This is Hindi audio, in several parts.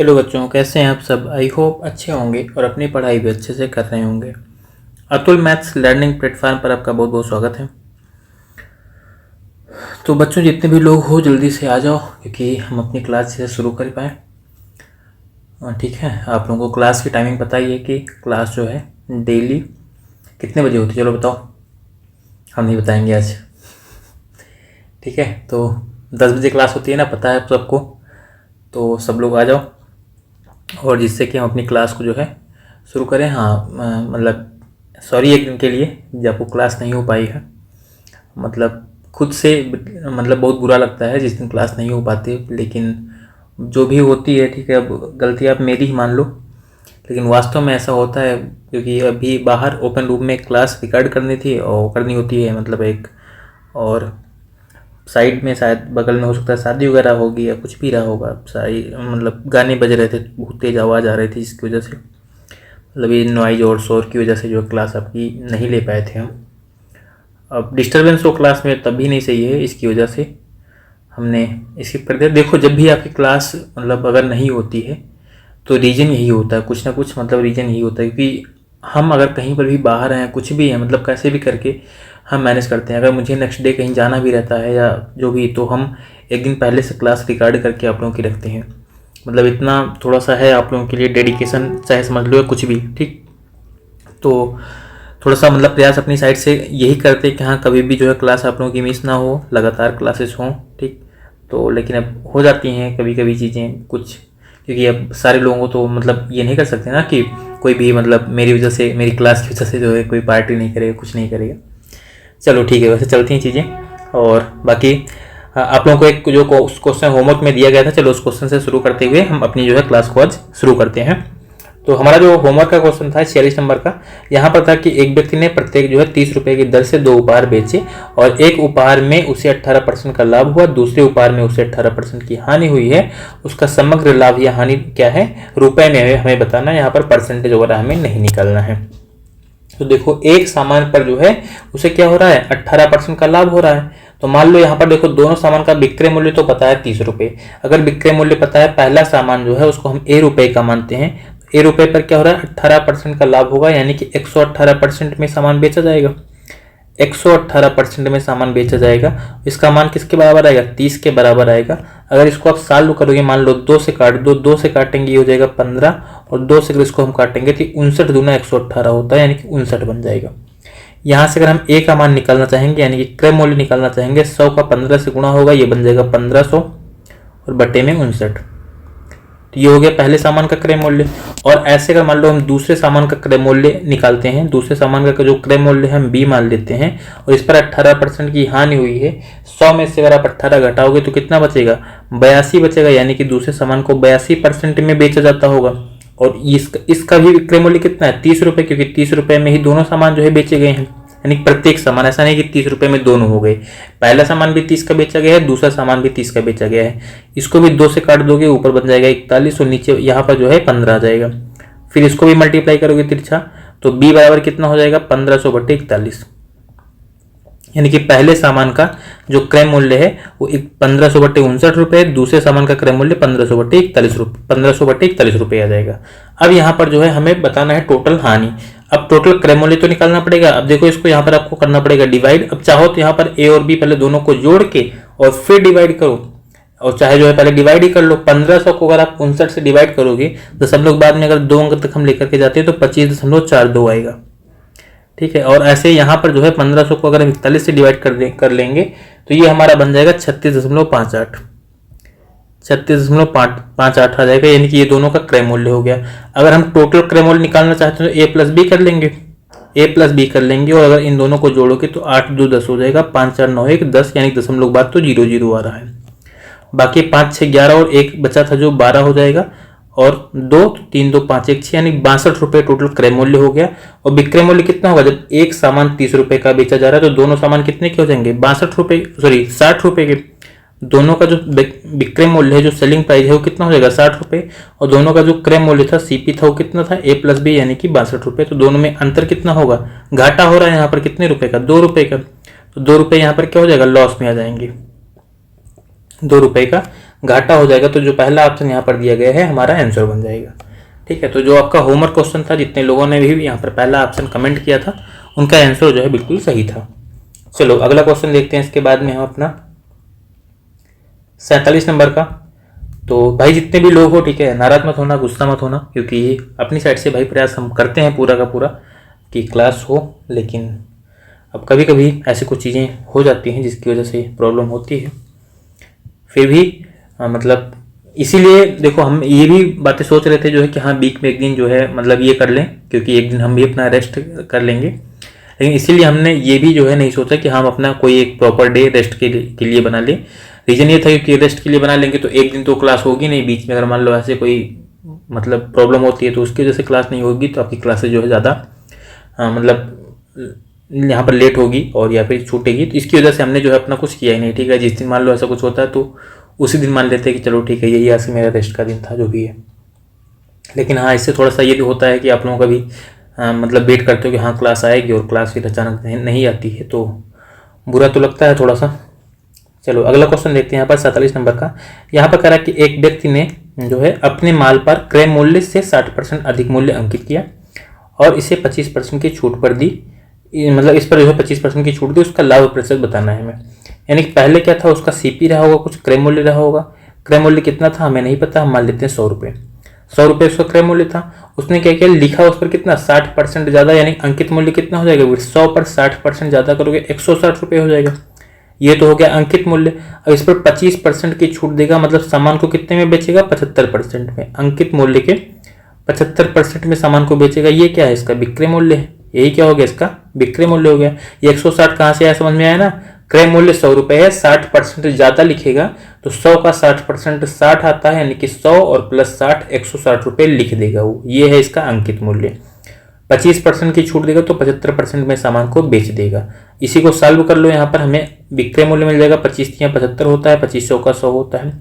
हेलो बच्चों, कैसे हैं आप सब। आई होप अच्छे होंगे और अपनी पढ़ाई भी अच्छे से कर रहे होंगे। अतुल मैथ्स लर्निंग प्लेटफॉर्म पर आपका बहुत बहुत स्वागत है। तो बच्चों, जितने भी लोग हो जल्दी से आ जाओ क्योंकि हम अपनी क्लास से शुरू कर पाएँ। ठीक है, आप लोगों को क्लास की टाइमिंग पता ही है कि क्लास जो है डेली कितने बजे होती है। चलो बताओ, हम नहीं बताएंगे आज। ठीक है, तो 10 बजे क्लास होती है ना, पता है आप सबको। तो सब लोग आ जाओ और जिससे कि हम अपनी क्लास को जो है शुरू करें। हाँ, मतलब सॉरी एक दिन के लिए जब आपको क्लास नहीं हो पाई है। मतलब खुद से मतलब बहुत बुरा लगता है जिस दिन क्लास नहीं हो पाती, लेकिन जो भी होती है ठीक है। अब गलती आप मेरी ही मान लो, लेकिन वास्तव में ऐसा होता है क्योंकि अभी बाहर ओपन रूम में क्लास रिकॉर्ड करनी थी और करनी होती है मतलब एक, और साइड में शायद बगल में हो सकता है शादी वगैरह होगी या कुछ भी रहा होगा। सारी मतलब गाने बज रहे थे, बहुत तेज़ आवाज़ आ रही थी, जिसकी वजह से मतलब ये नॉइज और शोर की वजह से जो क्लास आपकी नहीं ले पाए थे हम। अब डिस्टर्बेंस तो क्लास में तब भी नहीं सही है, इसकी वजह से हमने स्किप कर दिया। देखो, जब भी आपकी क्लास मतलब अगर नहीं होती है तो रीज़न यही होता है, कुछ ना कुछ मतलब रीज़न यही होता है क्योंकि हम अगर कहीं पर भी बाहर हैं, कुछ भी है मतलब कैसे भी करके हम मैनेज करते हैं। अगर मुझे नेक्स्ट डे कहीं जाना भी रहता है या जो भी, तो हम एक दिन पहले से क्लास रिकॉर्ड करके आप लोगों की रखते हैं। मतलब इतना थोड़ा सा है आप लोगों के लिए डेडिकेशन, चाहे समझ लो या कुछ भी। ठीक, तो थोड़ा सा मतलब प्रयास अपनी साइड से यही करते हैं कि हाँ कभी भी जो है क्लास आप लोगों की मिस ना हो, लगातार क्लासेस हों। ठीक, तो लेकिन अब हो जाती हैं कभी कभी चीज़ें कुछ, क्योंकि अब सारे लोगों को तो मतलब ये नहीं कर सकते ना कि कोई भी मतलब मेरी वजह से, मेरी क्लास की वजह से जो है कोई पार्टी नहीं करेगा, कुछ नहीं करेगा। चलो ठीक है, वैसे चलती हैं चीज़ें। और बाकी आप लोगों को एक जो क्वेश्चन होमवर्क में दिया गया था, चलो उस क्वेश्चन से शुरू करते हुए हम अपनी जो है क्लास को आज शुरू करते हैं। तो हमारा जो होमवर्क का क्वेश्चन था 46 नंबर का, यहाँ पर था कि एक व्यक्ति ने प्रत्येक जो है 30 रुपए की दर से 2 उपहार बेचे और एक उपहार में उसे 18% का लाभ हुआ, दूसरे उपहार में उसे 18% की हानि हुई है। उसका समग्र लाभ या हानि क्या है रुपए में हमें बताना है, यहाँ पर परसेंटेज वगैरह हमें नहीं निकालना है। तो देखो, एक सामान पर जो है उसे क्या हो रहा है 18% का लाभ हो रहा है। तो मान लो यहाँ पर देखो, दोनों सामान का विक्रय मूल्य तो पता है 30 रुपए। अगर विक्रय मूल्य पता है, पहला सामान जो है उसको हम ए रुपए का मानते हैं, ए रुपए पर क्या हो रहा है 18% का लाभ होगा, यानी कि 118% में सामान बेचा जाएगा। 118% में सामान बेचा जाएगा। इसका मान किसके बराबर आएगा 30 के बराबर आएगा। अगर इसको आप सॉल्व करोगे, मान लो 2 से काट दो, 2 से काटेंगे ये हो जाएगा 15 और 2 से अगर इसको हम काटेंगे तो 59 दूना 118 होता है, यानी कि 59 बन जाएगा। यहाँ से अगर हम ए का मान निकालना चाहेंगे यानी कि क्रय मूल्य निकालना चाहेंगे, 100 का 15 से गुणा होगा, ये बन जाएगा 1500 और बटे में 59। तो ये हो गया पहले सामान का क्रय मूल्य। और ऐसे अगर मान लो हम दूसरे सामान का क्रय मूल्य निकालते हैं, दूसरे सामान का जो क्रय मूल्य हम बी मान लेते हैं और इस पर 18% की हानि हुई है। 100 में से अगर आप 18 घटाओगे तो कितना बचेगा 82 बचेगा, यानी कि दूसरे सामान को 82% में बेचा जाता होगा। और इसका भी विक्रय मूल्य कितना है 30 रुपए, क्योंकि 30 रुपए में ही दोनों सामान जो है बेचे गए हैं। यानी प्रत्येक सामान, ऐसा नहीं कि 30 रुपए में दोनों हो गए, पहला सामान भी 30 का बेचा गया है, दूसरा सामान भी 30 का बेचा गया है। इसको भी 2 से काट दोगे, ऊपर बन जाएगा 41 और नीचे यहाँ पर जो है 15 आ जाएगा। फिर इसको भी मल्टीप्लाई करोगे तिरछा, तो बी बराबर कितना हो जाएगा 1500 बटे 41, यानी कि पहले सामान का जो क्रय मूल्य है वो 1500 बटे 59 रुपये, दूसरे सामान का क्रय मूल्य 1500 बटे 41 रुपये, 1500 बटे 41 रुपये आ जाएगा। अब यहाँ पर जो है हमें बताना है टोटल हानि। अब टोटल क्रय मूल्य तो निकालना पड़ेगा। अब देखो, इसको यहाँ पर आपको करना पड़ेगा डिवाइड। अब चाहो तो यहाँ पर ए और बी पहले दोनों को जोड़ के और फिर डिवाइड करो, और चाहे जो है पहले डिवाइड ही कर लो। 1500 को अगर आप 59 से डिवाइड करोगे, दशमलव बाद में अगर 2 अंक तक हम लेकर के जाते हैं तो 25.42 आएगा। ठीक है, और ऐसे यहाँ पर जो है 1500 को अगर हम 41 से डिवाइड कर लेंगे तो ये हमारा बन जाएगा 36.58, 36.58 आ जाएगा, यानी कि ये दोनों का क्रय मूल्य हो गया। अगर हम टोटल क्रय मूल्य निकालना चाहते हैं तो ए प्लस बी कर लेंगे, ए प्लस बी कर लेंगे, और अगर इन दोनों को जोड़ोगे तो 8 2 10 हो जाएगा, 5 4 9 1 10, यानी दशमलव बाद तो 0 0 आ रहा है। बाकी 5 6 11 और एक बचा था जो 12 हो जाएगा, और 2 3 2 5 1 6, यानी 62 रुपये टोटल क्रय मूल्य हो गया। और विक्रय मूल्य कितना होगा, जब एक सामान 30 रुपए का बेचा जा रहा है तो दोनों सामान कितने के हो जाएंगे 62 रुपये, सॉरी 60 रुपए के। दोनों का जो विक्रय मूल्य है, जो सेलिंग प्राइस है वो कितना हो जाएगा 60 रुपये, और दोनों का जो क्रय मूल्य था सीपी था वो कितना था ए प्लस बी, यानी कि 62 रुपये। तो दोनों में अंतर कितना होगा, घाटा हो रहा है यहाँ पर कितने रुपए का 2 रुपए का। तो 2 रुपए यहाँ पर क्या हो जाएगा लॉस में आ जाएंगे, 2 रुपए का घाटा हो जाएगा, तो जो पहला ऑप्शन यहाँ पर दिया गया है हमारा आंसर बन जाएगा। ठीक है, तो जो आपका होमवर्क क्वेश्चन था, जितने लोगों ने भी यहाँ पर पहला ऑप्शन कमेंट किया था, उनका आंसर जो है बिल्कुल सही था। चलो अगला क्वेश्चन देखते हैं। इसके बाद में हम अपना 47 नंबर का। तो भाई जितने भी लोग हो, ठीक है, नाराज मत होना, गुस्सा मत होना, क्योंकि अपनी साइड से भाई प्रयास हम करते हैं पूरा का पूरा कि क्लास हो, लेकिन अब कभी कभी ऐसी कुछ चीज़ें हो जाती हैं जिसकी वजह से प्रॉब्लम होती है। फिर भी मतलब इसीलिए देखो हम ये भी बातें सोच रहे थे जो है कि हाँ वीक में एक दिन जो है मतलब ये कर लें, क्योंकि एक दिन हम भी अपना रेस्ट कर लेंगे। लेकिन इसीलिए हमने ये भी जो है नहीं सोचा कि हम अपना कोई एक प्रॉपर डे रेस्ट के लिए बना लें। रीज़न ये था कि रेस्ट के लिए बना लेंगे तो एक दिन तो क्लास होगी नहीं, बीच में अगर मान लो ऐसे कोई मतलब प्रॉब्लम होती है तो उसकी वजह से क्लास नहीं होगी, तो आपकी क्लासेज जो है ज़्यादा मतलब यहाँ पर लेट होगी और या फिर छूटेगी। तो इसकी वजह से हमने जो है अपना कुछ किया ही नहीं। ठीक है, जिस दिन मान लो ऐसा कुछ होता है तो उसी दिन मान लेते हैं कि चलो ठीक है यही आज मेरा रेस्ट का दिन था, जो भी है। लेकिन हाँ, इससे थोड़ा सा ये भी होता है कि आप लोगों का भी मतलब वेट करते हो कि हाँ क्लास आएगी और क्लास फिर अचानक नहीं आती है, तो बुरा तो लगता है थोड़ा सा। चलो अगला क्वेश्चन देखते हैं यहाँ पर 47 नंबर का। यहाँ पर कह रहा है कि एक व्यक्ति ने जो है अपने माल पर क्रय मूल्य से 60% अधिक मूल्य अंकित किया और इसे 25% की छूट पर दी, मतलब इस पर जो है 25% की छूट दी, उसका लाभ प्रतिशत बताना है हमें। यानी कि पहले क्या था, उसका सीपी रहा होगा, कुछ क्रय मूल्य रहा होगा। क्रय मूल्य कितना था हमें नहीं पता, हम मान लेते हैं 100 रुपये। 100 रुपये उसका क्रय मूल्य था। उसने क्या किया, लिखा उस पर कितना 60% ज़्यादा, यानी अंकित मूल्य कितना हो जाएगा, 100 पर 60% ज़्यादा करोगे 160 रुपये हो जाएगा। ये तो हो गया अंकित मूल्य। अब इस पर 25% की छूट देगा, मतलब सामान को कितने में बेचेगा, 75% में। अंकित मूल्य के 75% में सामान को बेचेगा। ये क्या है, इसका विक्रय मूल्य है। यही क्या हो गया, इसका विक्रय मूल्य हो गया। ये 160 कहाँ से आया, समझ में आया ना। क्रय मूल्य 100 रुपये है, 60% ज्यादा लिखेगा तो 100 का 60% 60 आता है, यानी कि 100 और प्लस 60 160 रुपये लिख देगा वो। ये है इसका अंकित मूल्य। 25% की छूट देगा तो 75% में सामान को बेच देगा। इसी को सॉल्व कर लो, यहाँ पर हमें विक्रय मूल्य मिल जाएगा। 25 या 75 होता है, 25 का 100 होता है।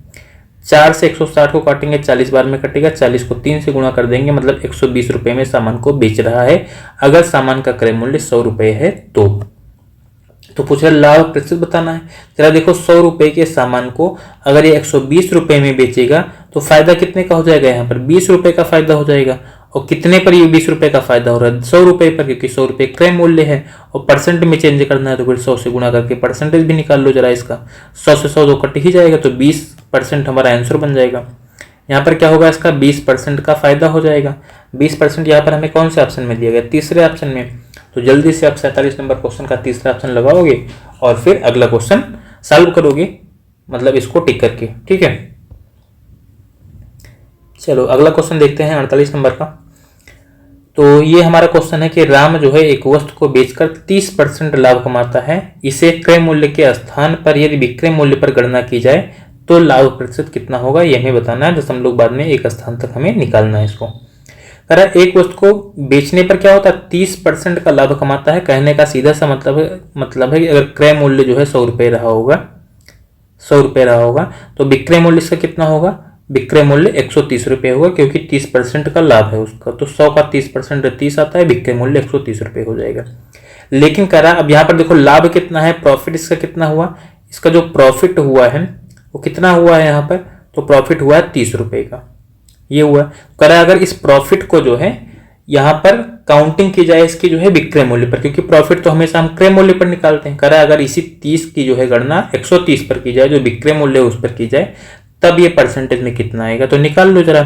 4 से 160 को काटेंगे, 40 बार में कटेगा, 40 को 3 से गुणा कर देंगे, मतलब 120 रुपये में सामान को बेच रहा है, अगर सामान का क्रय मूल्य 100 रुपये है तो पूछ रहा लाभ प्रतिशत बताना है। जरा देखो 100 रुपये के सामान को अगर ये 120 रुपये में बेचेगा तो फायदा कितने का हो जाएगा, यहाँ पर 20 रुपये का फायदा हो जाएगा। और कितने पर ये 20 रुपये का फायदा हो रहा है, 100 रुपये पर, क्योंकि 100 रुपये क्रय मूल्य है और परसेंट में चेंज करना है तो फिर 100 से गुणा करके परसेंटेज भी निकाल लो जरा इसका। 100 से 100 तो कट ही जाएगा, तो 20% हमारा आंसर बन जाएगा। यहाँ पर क्या होगा, इसका 20% का फायदा हो जाएगा। 20% यहाँ पर हमें कौन से ऑप्शन में दिया गया, तीसरे ऑप्शन में। तो जल्दी से आप 47 नंबर क्वेश्चन का तीसरा ऑप्शन लगाओगे और फिर अगला क्वेश्चन सॉल्व करोगे, मतलब इसको टिक करके। ठीक है, चलो अगला क्वेश्चन देखते हैं 48 नंबर का। तो ये हमारा क्वेश्चन है कि राम जो है एक वस्तु को बेचकर 30% लाभ कमाता है। इसे क्रय मूल्य के स्थान पर यदि विक्रय मूल्य पर गणना की जाए तो लाभ प्रतिशत कितना होगा, ये हमें बताना है। दशमलव बाद में एक स्थान तक हमें निकालना है इसको। एक वस्तु को बेचने पर क्या होता है, 30% का लाभ कमाता है। कहने का सीधा सा मतलब है कि अगर क्रय मूल्य जो है 100 रुपये रहा होगा, 100 रुपये रहा होगा, तो विक्रय मूल्य इसका कितना होगा, विक्रय मूल्य 130 रुपये होगा, क्योंकि 30% का लाभ है उसका। तो 100 का 30% 30 आता है, विक्रय मूल्य 130 रुपये हो जाएगा। लेकिन कह रहा अब यहाँ पर देखो लाभ कितना है, प्रॉफिट इसका कितना हुआ, इसका जो प्रॉफिट हुआ है वो कितना हुआ है यहाँ पर, तो प्रॉफिट हुआ है 30 रुपये का, ये हुआ। कह रहा अगर इस प्रॉफिट को जो है यहाँ पर काउंटिंग की जाए इसकी जो है विक्रय मूल्य पर, क्योंकि प्रॉफिट तो हमेशा हम क्रय मूल्य पर निकालते हैं। कह रहा अगर इसी 30 की जो है गणना 130 पर की जाए, जो विक्रय मूल्य है उस पर की जाए, तब ये परसेंटेज में कितना आएगा, तो निकाल लो जरा।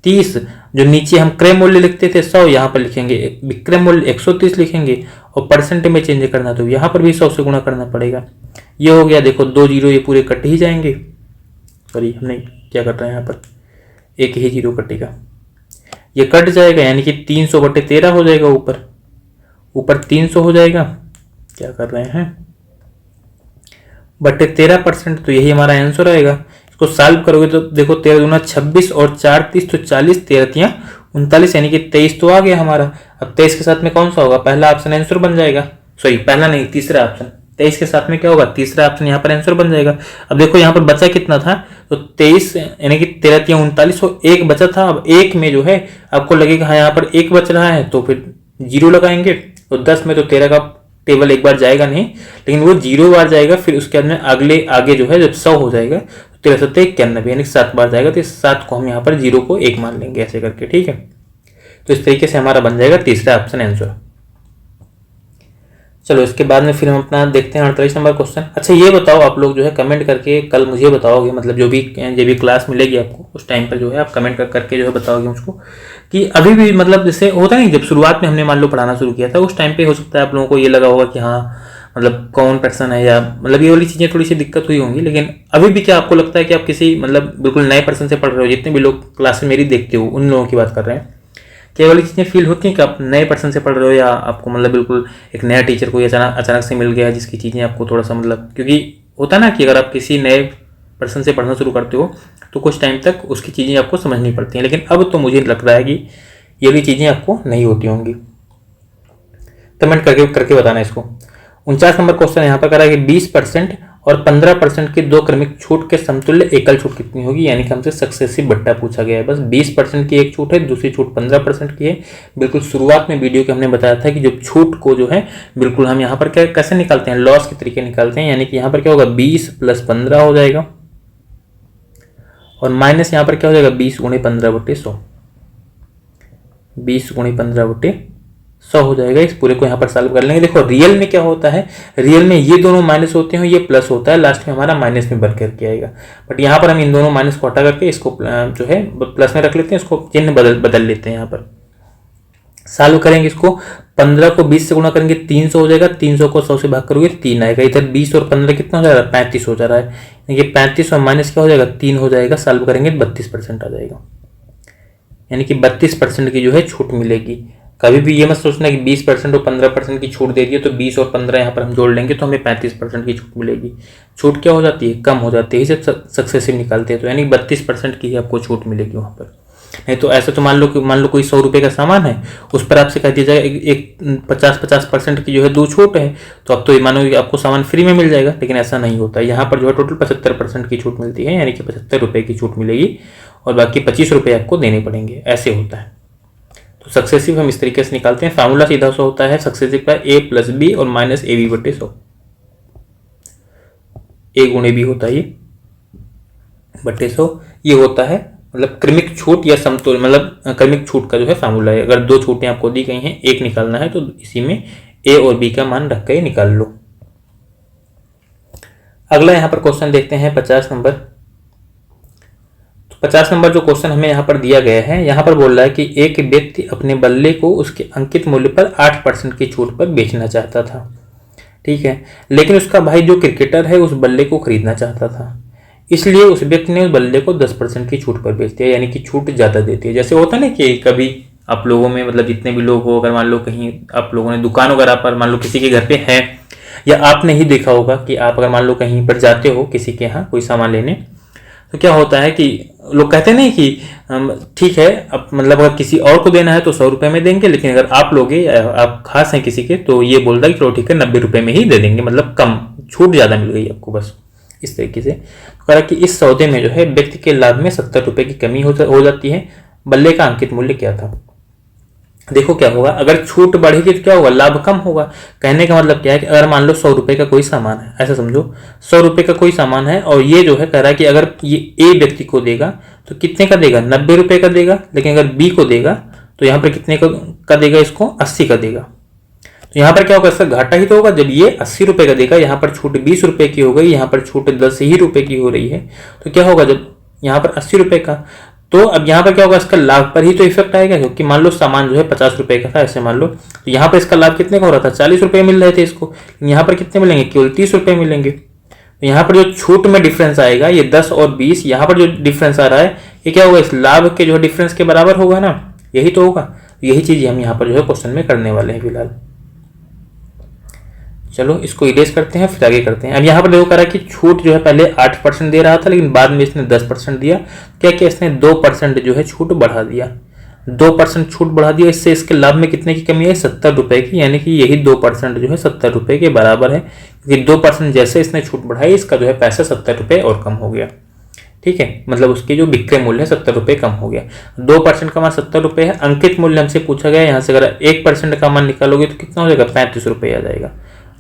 30 जो नीचे हम क्रय मूल्य लिखते थे 100, यहाँ पर लिखेंगे विक्रय मूल्य 130 लिखेंगे, और परसेंट में चेंज करना तो यहाँ पर भी 100 से गुणा करना पड़ेगा। ये हो गया, देखो 2 जीरो ये पूरे कट ही जाएंगे। सॉरी हमने क्या कर रहे हैं यहाँ पर, एक ही जीरो कटेगा, ये कट जाएगा, यानी कि 300/13 हो जाएगा, ऊपर 300 हो जाएगा। क्या कर रहे हैं, बटे 13%, तो यही हमारा आंसर आएगा। इसको सॉल्व करोगे तो देखो 13 दूना 26 और 4 30, तो 40, 13 39, यानी कि 23 तो आ गया हमारा। अब 23 के साथ में कौन सा होगा, पहला ऑप्शन आंसर बन जाएगा। सॉरी पहला नहीं, तीसरा ऑप्शन। 23 के साथ में क्या होगा, तीसरा ऑप्शन यहाँ पर आंसर बन जाएगा। अब देखो यहाँ पर बचा कितना था, तो 23 यानी कि 13 39, तो एक बचा था। अब एक में जो है आपको लगेगा हाँ यहाँ पर एक बच रहा है, तो फिर जीरो लगाएंगे। तो 10 में तो 13 का टेबल एक बार जाएगा नहीं, लेकिन वो 0 बार जाएगा, फिर उसके बाद में आगे जो है जब 100 हो जाएगा 13 7 91, यानी 7 बार जाएगा, तो इस 7 को हम यहाँ पर 0 को 1 मान लेंगे ऐसे करके, ठीक है। तो इस तरीके से हमारा बन जाएगा तीसरा ऑप्शन आंसर। चलो इसके बाद में फिर हम अपना देखते हैं 48 नंबर क्वेश्चन। अच्छा ये बताओ आप लोग जो है कमेंट करके कल मुझे बताओगे, मतलब जो भी क्लास मिलेगी आपको उस टाइम पर जो है आप कमेंट करके जो है बताओगे मुझको कि अभी भी मतलब जैसे होता नहीं, जब शुरुआत में हमने मान लो पढ़ाना शुरू किया था उस टाइम पे हो सकता है आप लोगों को ये लगा होगा कि हाँ मतलब कौन पर्सन है, या मतलब ये वाली चीज़ें थोड़ी सी दिक्कत हुई होंगी, लेकिन अभी भी क्या आपको लगता है कि आप किसी मतलब बिल्कुल नए पर्सन से पढ़ रहे हो? जितने भी लोग क्लास में मेरी देखते हो उन लोगों की बात कर रहे हैं, क्या वाली चीज़ें फील होती हैं कि आप नए पर्सन से पढ़ रहे हो, या आपको मतलब बिल्कुल एक नया टीचर कोई अचानक से मिल गया जिसकी चीज़ें आपको थोड़ा सा मतलब, क्योंकि होता ना कि अगर आप किसी नए पर्सन से पढ़ना शुरू करते हो तो कुछ टाइम तक उसकी चीज़ें आपको समझनी पड़ती हैं, लेकिन अब तो मुझे लग रहा है कि ये भी चीज़ें आपको नहीं होती होंगी। कमेंट करके बताना इसको। 49 नंबर क्वेश्चन यहाँ पर करा है कि 20% और 15% के दो क्रमिक छूट के समतुल्य एकल छूट कितनी होगी, यानी कि हमसे सक्सेसिव बट्टा पूछा गया है। बस 20% की एक छूट है, दूसरी छूट 15% की है। बिल्कुल शुरुआत में वीडियो के हमने बताया था कि जो छूट को जो है बिल्कुल हम यहाँ पर क्या कैसे निकालते हैं, लॉस के तरीके निकालते हैं, यानी कि यहाँ पर क्या होगा 20 + 15 हो जाएगा और माइनस यहाँ पर क्या हो जाएगा 20 × 15/100, 20 × 15/100 हो जाएगा। इस पूरे को यहाँ पर सॉल्व कर लेंगे। देखो रियल में क्या होता है, रियल में ये दोनों माइनस होते हैं, ये प्लस होता है, लास्ट में हमारा माइनस में बढ़ करके आएगा। बट यहाँ पर हम इन दोनों माइनस को हटा करके इसको जो है प्लस में रख लेते हैं, इसको चिन्ह बदल लेते हैं। यहाँ पर सॉल्व करेंगे इसको, 15 को 20 से गुणा करेंगे 300 हो जाएगा, 300 को 100 से भाग करोगे 3 आएगा। इधर 20 और 15 कितना हो जा रहा है 35 हो जा रहा है, ये 35 और माइनस क्या हो जाएगा 3 हो जाएगा। सॉल्व करेंगे 32% आ जाएगा, यानी कि 32% की जो है छूट मिलेगी। कभी भी ये मत सोचना कि 20% और 15% की छूट दे दी है तो 20 और 15 यहाँ पर हम जोड़ लेंगे तो हमें 35% की छूट मिलेगी। छूट क्या हो जाती है, कम हो जाती है, इसे सक्सेसिव निकालते हैं, तो यानी 32% की ही आपको छूट मिलेगी वहाँ पर। नहीं तो ऐसे तो मान लो कोई 100 रुपये का सामान है, उस पर आपसे कह दिया जाएगा एक 50% की जो है दो छूट है, तो अब तो ये मानो कि आपको सामान फ्री में मिल जाएगा, लेकिन ऐसा नहीं होता। यहाँ पर जो है टोटल 75% की छूट मिलती है, यानी कि 75 रुपये की छूट मिलेगी और बाकी 25 रुपये आपको देने पड़ेंगे, ऐसे होता है। तो सक्सेसिव हम इस तरीके से निकालते हैं। फार्मूला सीधा सा होता है सक्सेसिव का a + b और -ab/100, a × b होता है ये बटे 100, ये होता है मतलब क्रमिक छूट या समतुल्य, मतलब क्रमिक छूट का जो है फार्मूला है। अगर दो छूटें आपको दी गई हैं, एक निकालना है तो इसी में a और b का मान रख के निकाल लो। अगला यहाँ पर क्वेश्चन देखते हैं 50 नंबर। तो 50 नंबर जो क्वेश्चन हमें यहाँ पर दिया गया है, यहाँ पर बोल रहा है कि एक व्यक्ति अपने बल्ले को उसके अंकित मूल्य पर 8% की छूट पर बेचना चाहता था, ठीक है, लेकिन उसका भाई जो क्रिकेटर है उस बल्ले को खरीदना चाहता था, इसलिए उस व्यक्ति ने उस बल्ले को 10% की छूट पर बेच दिया, यानी कि छूट ज़्यादा देती है। जैसे होता है ना कि कभी आप लोगों में मतलब जितने भी लोग हो, अगर मान लो कहीं आप लोगों ने दुकान वगैरह पर मान लो किसी के घर पे है, या आपने ही देखा होगा कि आप अगर मान लो कहीं पर जाते हो किसी के यहाँ कोई सामान लेने, तो क्या होता है कि लोग कहते नहीं कि ठीक है अब मतलब अगर किसी और को देना है तो 100 रुपये में देंगे, लेकिन अगर आप लोगे आप खास हैं किसी के तो ये बोल रहा है कि चलो ठीक है 90 रुपये में ही दे देंगे, मतलब कम छूट ज़्यादा मिल गई आपको, बस इस तरीके से। कहा कि इस सौदे में जो है व्यक्ति के लाभ में 70 रुपये की कमी हो जाती है। बल्ले का अंकित मूल्य क्या था? देखो क्या होगा, अगर छूट बढ़ेगी तो क्या होगा, लाभ कम होगा। कहने का मतलब क्या है कि अगर मान लो 100 रुपये का कोई सामान है, ऐसा समझो 100 रुपये का कोई सामान है और ये जो है कह रहा है कि अगर ये ए व्यक्ति को देगा तो कितने का देगा 90 रुपये का देगा, लेकिन अगर बी को देगा तो यहाँ पर कितने का देगा, इसको 80 का देगा। तो यहाँ पर क्या होगा, इसका घाटा ही तो होगा। जब ये 80 रुपये का देगा, यहाँ पर छूट 20 रुपये की हो गई, यहाँ पर छूट 10 ही रुपये की हो रही है, तो क्या होगा जब यहाँ पर 80 रुपये का, तो अब यहाँ पर क्या होगा, इसका लाभ पर ही तो इफेक्ट आएगा, क्योंकि मान लो सामान जो है 50 रुपये का था, ऐसे मान लो, तो यहाँ पर इसका लाभ कितने का हो रहा था 40 रुपये मिल रहे थे इसको, यहाँ पर कितने मिलेंगे केवल 30 रुपये मिलेंगे। तो यहाँ पर जो छूट में डिफरेंस आएगा ये 10 और 20, यहाँ पर जो डिफरेंस आ रहा है ये क्या होगा, इस लाभ के जो है डिफरेंस के बराबर होगा ना, यही तो होगा। यही चीज़ हम यहाँ पर जो है क्वेश्चन में करने वाले हैं फिलहाल। चलो इसको इरेज करते हैं फिर आगे करते हैं। अब यहाँ पर देखो कह रहा है कि छूट जो है पहले 8% दे रहा था, लेकिन बाद में इसने 10% दिया। क्या क्या इसने 2% जो है छूट बढ़ा दिया, 2% छूट बढ़ा दिया। इससे इसके लाभ में कितने की कमी है 70 रुपये की, यानी कि यही 2% जो है 70 रुपये के बराबर है, क्योंकि 2% जैसे इसने छूट बढ़ाई इसका जो है पैसा 70 रुपये और कम हो गया, ठीक है, मतलब उसकी जो विक्रय मूल्य है 70 रुपये कम हो गया। 2% का मान 70 रुपये है। अंकित मूल्य हमसे पूछा गया, यहाँ से अगर 1% का मान निकालोगे तो कितना हो जाएगा 35 रुपये आ जाएगा।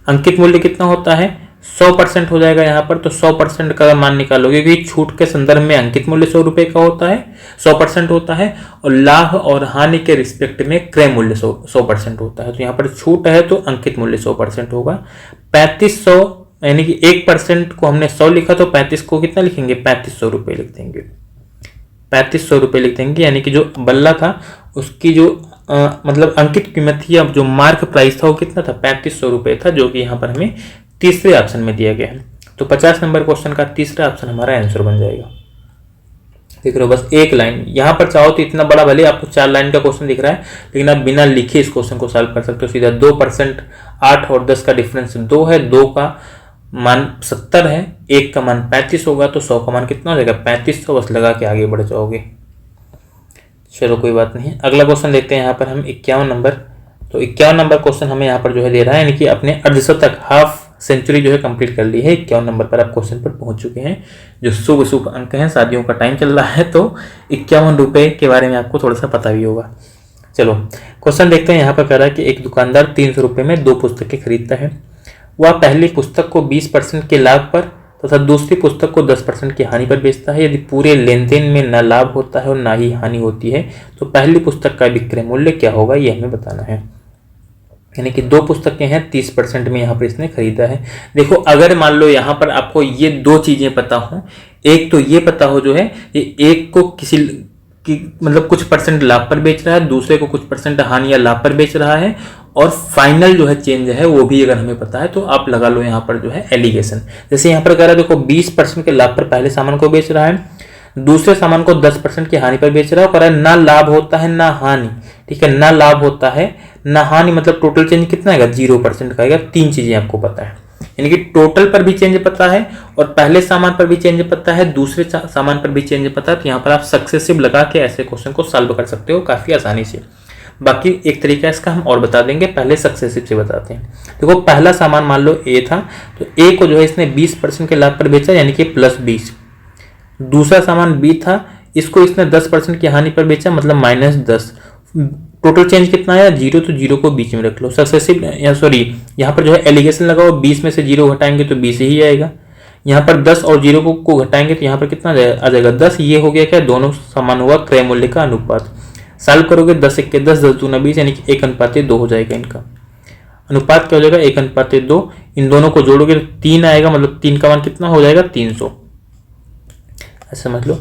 अंकित मूल्य कितना होता है 100% हो जाएगा यहाँ पर। तो 100% का मान निकालोगे क्योंकि छूट के संदर्भ में अंकित मूल्य 100 रुपए का होता है, 100% होता है, और लाभ और हानि के रिस्पेक्ट में क्रय मूल्य 100% होता है। तो यहाँ पर छूट है तो अंकित मूल्य 100% होगा। 3500 यानी कि 1% को हमने 100 लिखा तो 35 को कितना लिखेंगे, 3500 रुपये लिख देंगे, 3500 रुपये लिख देंगे। यानी कि जो बल्ला था उसकी जो मतलब अंकित कीमत थी, अब जो मार्क प्राइस था वो कितना था, 3500 रुपये था, जो कि यहाँ पर हमें तीसरे ऑप्शन में दिया गया है। तो 50 नंबर क्वेश्चन का तीसरा ऑप्शन हमारा आंसर बन जाएगा। देख रहे हो बस एक लाइन, यहाँ पर चाहो तो इतना बड़ा, भले आपको 4 लाइन का क्वेश्चन दिख रहा है लेकिन आप बिना लिखे इस क्वेश्चन को सॉल्व कर सकते हो सीधा। 2%, 8 और 10 का डिफरेंस 2 है, 2 का मान 70 है, 1 का मान 35 होगा, तो 100 का मान कितना हो जाएगा, 3500, बस लगा के आगे बढ़ जाओगे। चलो कोई बात नहीं, अगला क्वेश्चन देखते हैं यहाँ पर हम 51 नंबर। तो 51 नंबर क्वेश्चन हमें यहाँ पर जो है दे रहा है, यानी कि अपने अर्धशतक हाफ सेंचुरी जो है कंप्लीट कर ली है। 51 नंबर पर आप क्वेश्चन पर पहुंच चुके हैं। जो शुभ शुभ अंक हैं, शादियों का टाइम चल रहा है तो 51 रुपये के बारे में आपको थोड़ा सा पता भी होगा। चलो क्वेश्चन देखते हैं। यहाँ पर कह रहा है कि एक दुकानदार 300 रुपये में 2 पुस्तकें खरीदता है। वह पहली पुस्तक को 20% के लाभ पर तथा दूसरी पुस्तक को 10% की हानि पर बेचता है। यदि पूरे लेन देन में न लाभ होता है और ना ही हानि होती है तो पहली पुस्तक का विक्रय मूल्य क्या होगा, ये हमें बताना है। यानी कि 2 पुस्तकें हैं, 30% में यहाँ पर इसने खरीदा है। देखो अगर मान लो यहाँ पर आपको ये 2 चीजें पता हो, एक तो ये पता हो जो है ये एक को किसी की मतलब कुछ परसेंट लाभ पर बेच रहा है, दूसरे को कुछ परसेंट हानि या लाभ पर बेच रहा है, और फाइनल जो है चेंज है वो भी अगर हमें पता है तो आप लगा लो यहाँ पर जो है एलिगेशन। जैसे यहाँ पर कह रहा है देखो 20% के लाभ पर पहले सामान को बेच रहा है, दूसरे सामान को 10% की हानि पर बेच रहा है, और ना लाभ होता है ना हानि, ठीक है, ना लाभ होता है ना हानि, मतलब टोटल चेंज कितना आएगा, 0% का आएगा। 3 चीजें आपको पता है, यानी कि टोटल पर भी चेंज पता है और पहले सामान पर भी चेंज पता है, दूसरे सामान पर भी चेंज पता है। तो यहाँ पर आप सक्सेसिव लगा के ऐसे क्वेश्चन को सॉल्व कर सकते हो काफी आसानी से। बाकी एक तरीका इसका हम और बता देंगे, पहले सक्सेसिव से बताते हैं। देखो पहला सामान मान लो ए था, तो ए को जो है इसने 20% के लाभ पर बेचा यानी कि +20। दूसरा सामान बी था, इसको इसने 10% की हानि पर बेचा मतलब -10। टोटल चेंज कितना आया, 0, तो 0 को बीच में रख लो। सक्सेसिव या सॉरी यहाँ पर जो है एलिगेशन लगाओ, 20 में से 0 घटाएंगे तो 20 ही आएगा। यहाँ पर 10 और 0 को घटाएंगे तो यहाँ पर कितना आ जाएगा, 10। ये हो गया क्या, दोनों समान हुआ क्रय मूल्य का अनुपात। सॉल्व करोगे 10 1 10, 10 दूना 20, यानी कि 1:2 हो जाएगा। इनका अनुपात क्या हो जाएगा, 1:2। इन दोनों को जोड़ोगे तो 3 आएगा, मतलब 3 का मान कितना हो जाएगा, 300। ऐसा समझ लो,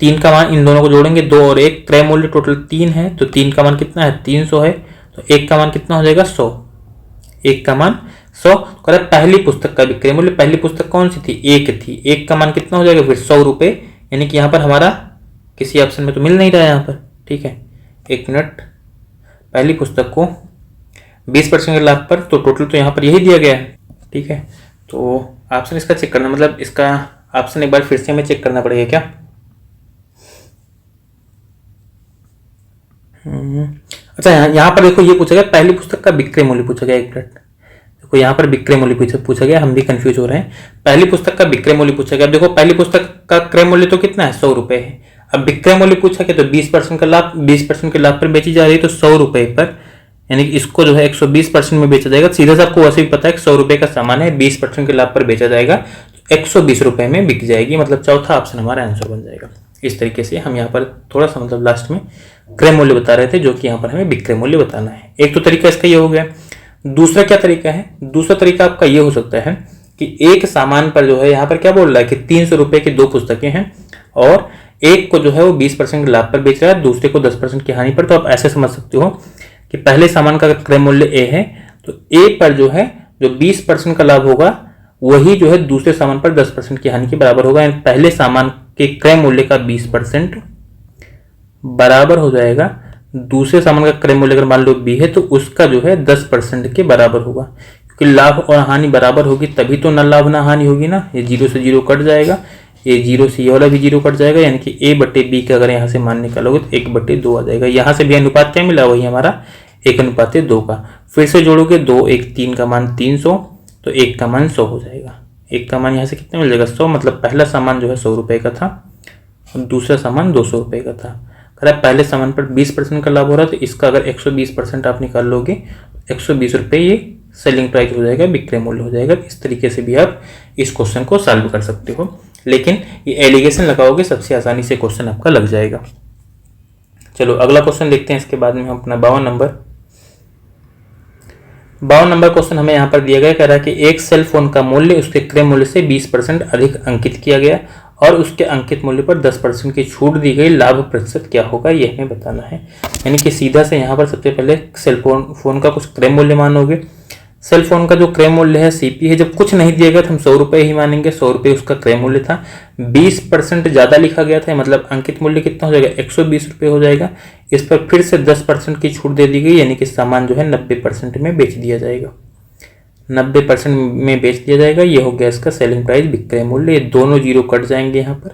3 का मान इन दोनों को जोड़ेंगे 2 और 1, क्रय मूल्य टोटल 3 है तो 3 का मान कितना है, 300 है, तो 1 का मान कितना हो जाएगा, 100। 1 का मान 100। पहली पुस्तक का विक्रय मूल्य, पहली पुस्तक कौन सी थी, 1 थी, 1 का मान कितना हो जाएगा फिर 100 रुपये, यानी कि यहाँ पर हमारा किसी ऑप्शन में तो मिल नहीं रहा है यहाँ पर, ठीक है। 1 मिनट, पहली पुस्तक को 20% के लाभ पर, तो टोटल तो यहाँ पर यही दिया गया है, ठीक है। तो ऑप्शन इसका चेक करना, मतलब इसका ऑप्शन एक बार फिर से हमें चेक करना पड़ेगा क्या। अच्छा यहाँ पर देखो ये पूछा गया पहली पुस्तक का विक्रय मूल्य पूछा गया। 1 मिनट, देखो यहाँ पर विक्रय मूल्य पूछा गया, हम भी कंफ्यूज हो रहे हैं। पहली पुस्तक का विक्रय मूल्य पूछा गया। देखो पहली पुस्तक का क्रय मूल्य तो कितना है, 100 रुपये है। अब विक्रय मूल्य पूछा गया तो 20% का लाभ, 20% के लाभ पर बेची जा रही है तो 100 रुपये पर, यानी कि इसको जो है 120% में बेचा जाएगा। सीधा सा आपको वैसे भी पता है कि 100 रुपये का सामान है, 20% के लाभ पर बेचा जाएगा तो 120 रुपये में बिक जाएगी, मतलब चौथा ऑप्शन हमारा आंसर बन जाएगा। इस तरीके से हम यहाँ पर थोड़ा सा मतलब लास्ट में क्रय मूल्य बता रहे थे, जो कि यहाँ पर हमें विक्रय मूल्य बताना है। एक तो तरीका इसका ये हो गया। दूसरा क्या तरीका है, दूसरा तरीका आपका ये हो सकता है कि एक सामान पर जो है यहाँ पर क्या बोल रहा है कि 300 रुपये की 2 पुस्तकें हैं और एक को जो है वो 20% के लाभ पर बेच रहा है, दूसरे को 10% की हानि पर। तो आप ऐसे समझ सकते हो कि पहले सामान का क्रय मूल्य ए है तो ए पर जो है जो 20% का लाभ होगा वही जो है दूसरे सामान पर 10% की हानि के बराबर होगा। यानी पहले सामान के क्रय मूल्य का 20% बराबर हो जाएगा दूसरे सामान का क्रय मूल्य अगर मान लो बी है तो उसका जो है 10% के बराबर होगा, क्योंकि लाभ और हानि बराबर होगी तभी तो ना लाभ ना हानि होगी ना। ये 0 से 0 कट जाएगा, ये 0 से ये वाला भी 0 कट जाएगा, यानी कि A/B का अगर यहाँ से मान निकालोगे तो 1/2 आ जाएगा। यहाँ से भी अनुपात क्या मिला, वही हमारा 1:2 का। फिर से जोड़ोगे 2 1 3 का मान 300, तो 1 का मान 100 हो जाएगा। 1 का मान यहाँ से कितना मिल जाएगा, 100। मतलब पहला सामान जो है 100 रुपये का था और दूसरा सामान 200 रुपये का था। अगर पहले सामान पर 20% का लाभ हो रहा है तो इसका अगर 120% आप निकाल लोगे 120 रुपये ये सेलिंग प्राइस हो जाएगा, विक्रय मूल्य हो जाएगा। इस तरीके से भी आप इस क्वेश्चन को सॉल्व कर सकते हो, लेकिन ये एलिगेशन लगाओगे सबसे आसानी से क्वेश्चन आपका लग जाएगा। चलो अगला क्वेश्चन देखते हैं, इसके बाद में हम अपना 52 नंबर क्वेश्चन हमें यहाँ पर दिया गया, कह रहा है कि एक सेल फोन का मूल्य उसके क्रय मूल्य से 20% अधिक अंकित किया गया और उसके अंकित मूल्य पर 10% की छूट दी गई, लाभ प्रतिशत क्या होगा ये हमें बताना है। यानी कि सीधा से यहाँ पर सबसे पहले सेल फोन का कुछ क्रय मूल्य मानोगे। सेल फोन का जो क्रय मूल्य है सीपी है, जब कुछ नहीं दिया गया तो हम 100 रुपये ही मानेंगे, 100 रुपये उसका क्रय मूल्य था। 20% ज़्यादा लिखा गया था, मतलब अंकित मूल्य कितना हो जाएगा, 120 रुपये हो जाएगा। इस पर फिर से 10% की छूट दे दी गई, यानी कि सामान जो है 90% में बेच दिया जाएगा, 90% में बेच दिया जाएगा। ये हो गया इसका सेलिंग प्राइस, विक्रय मूल्य। ये दोनों जीरो कट जाएंगे यहाँ पर,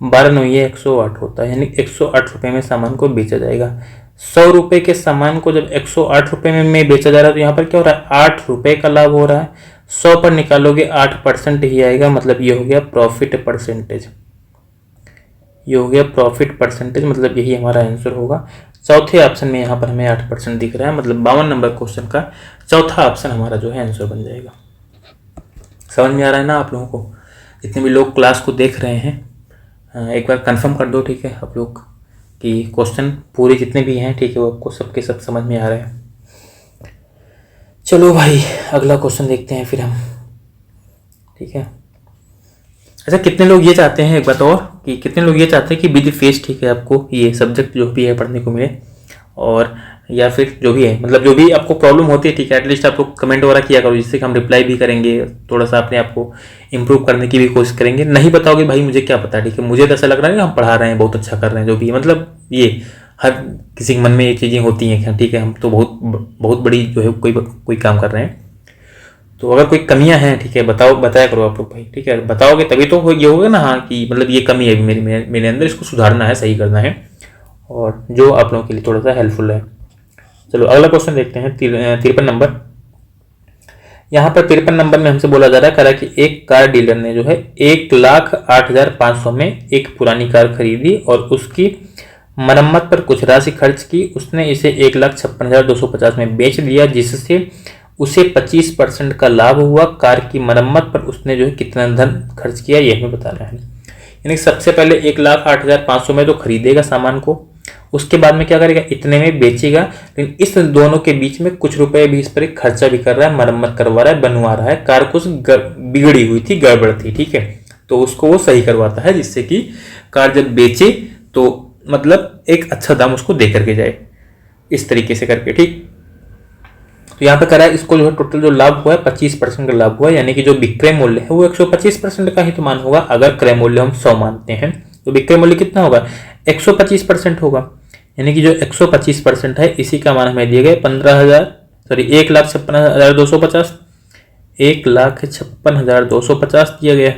12 9 ये 108 होता है, यानी 108 रुपये में सामान को बेचा जाएगा। 100 रुपये के सामान को जब 108 रुपये में बेचा जा रहा है तो यहाँ पर क्या हो रहा है, 8 रुपये का लाभ हो रहा है। 100 पर निकालोगे 8% ही आएगा, मतलब ये हो गया प्रॉफिट परसेंटेज, ये हो गया प्रॉफिट परसेंटेज, मतलब यही हमारा आंसर होगा। चौथे ऑप्शन में यहाँ पर हमें 8% दिख रहा है, मतलब 52 नंबर क्वेश्चन का चौथा ऑप्शन हमारा जो है आंसर बन जाएगा। समझ में आ रहा है ना आप लोगों को? जितने भी लोग क्लास को देख रहे हैं एक बार कंफर्म कर दो, ठीक है, आप लोग कि क्वेश्चन पूरे जितने भी हैं, ठीक है, वो आपको सबके सब समझ में आ रहे हैं। चलो भाई अगला क्वेश्चन देखते हैं फिर हम, ठीक है। अच्छा, कितने लोग ये चाहते हैं, एक बात और, कि कितने लोग ये चाहते हैं कि विद फेस, ठीक है, आपको ये सब्जेक्ट जो भी है पढ़ने को मिले, और या फिर जो भी है, मतलब जो भी आपको प्रॉब्लम होती है, ठीक है, एटलीस्ट आप लोग कमेंट वगैरह किया करो, जिससे कि हम रिप्लाई भी करेंगे, थोड़ा सा अपने आप को इम्प्रूव करने की भी कोशिश करेंगे। नहीं बताओगे भाई मुझे क्या पता, ठीक है, मुझे तो ऐसा लग रहा है कि हम पढ़ा रहे हैं, बहुत अच्छा कर रहे हैं, जो भी, मतलब ये हर किसी के मन में ये चीज़ें होती हैं, ठीक है, हम तो बहुत बड़ी जो है कोई काम कर रहे हैं। तो अगर कोई कमियां हैं, ठीक है, बताया करो आप लोग भाई, ठीक है, बताओगे तभी तो ये होगा ना, हाँ, कि मतलब ये कमी है मेरे अंदर, इसको सुधारना है, सही करना है, और जो आप लोगों के लिए थोड़ा सा हेल्पफुल है। चलो अगला क्वेश्चन देखते हैं, 53 नंबर। यहाँ पर 53 नंबर में हमसे बोला जा रहा है, कह रहा है कि एक कार डीलर ने जो है 1,08,500 में एक पुरानी कार खरीदी और उसकी मरम्मत पर कुछ राशि खर्च की। उसने इसे 1,56,250 में बेच दिया, जिससे उसे 25% का लाभ हुआ। कार की मरम्मत पर उसने जो है कितना धन खर्च किया, ये हमें बताना है। यानी सबसे पहले 1,08,500 में तो खरीदेगा सामान को, उसके बाद में क्या करेगा, इतने में बेचेगा, लेकिन इस दोनों के बीच में कुछ रुपए भी इस पर खर्चा भी कर रहा है, मरम्मत करवा रहा है, बनवा रहा है। कार कुछ बिगड़ी हुई थी, गड़बड़ थी, ठीक है, तो उसको वो सही करवाता है, जिससे कि कार जब बेचे तो मतलब एक अच्छा दाम उसको दे करके जाए, इस तरीके से करके, ठीक। तो यहाँ पे कह रहा है इसको जो है टोटल जो लाभ हुआ है 25% का लाभ हुआ है, यानी कि जो विक्रय मूल्य है वो 125% का ही तो मान होगा। अगर क्रय मूल्य हम 100 मानते हैं तो विक्रय मूल्य कितना होगा, 125% होगा, यानी कि जो 125% है इसी का मान हमें दिया गया 1,56,250, 1,56,250 दिया गया।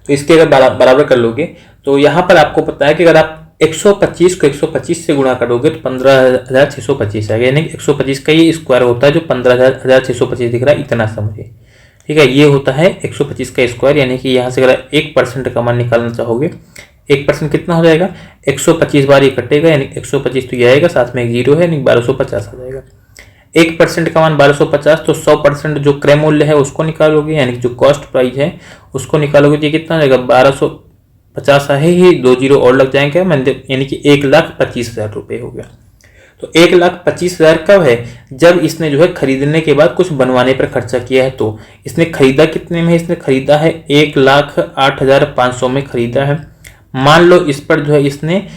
तो इसके अगर बराबर कर लोगे तो यहाँ पर आपको पता है कि अगर आप 125 को 125 से गुणा करोगे तो 15,625 आएगा, यानी कि 125 का ये स्क्वायर होता है, जो 15,625 दिख रहा है, इतना समझिए, ठीक है। ये होता है 125 का स्क्वायर, यानी कि यहाँ से अगर 1% का मान निकालना चाहोगे, 1% कितना हो जाएगा, 125 बार ये कटेगा, यानी 125 तो ये आएगा, साथ में एक जीरो है, यानी 1250 आ जाएगा। 1% का मान 1250, तो 100% जो क्रय मूल्य है उसको निकालोगे, यानी कि जो कॉस्ट प्राइस है उसको निकालोगे तो ये कितना हो जाएगा, 1250 है ही, 2 जीरो और लग जाएंगे, यानी कि 1,25,000 रुपये हो गया। तो 1,25,000 कब है, जब इसने जो है खरीदने के बाद कुछ बनवाने पर खर्चा किया है। तो इसने खरीदा कितने में, इसने खरीदा है 1,08,500 में खरीदा है। मान लो इस पर जो है इसने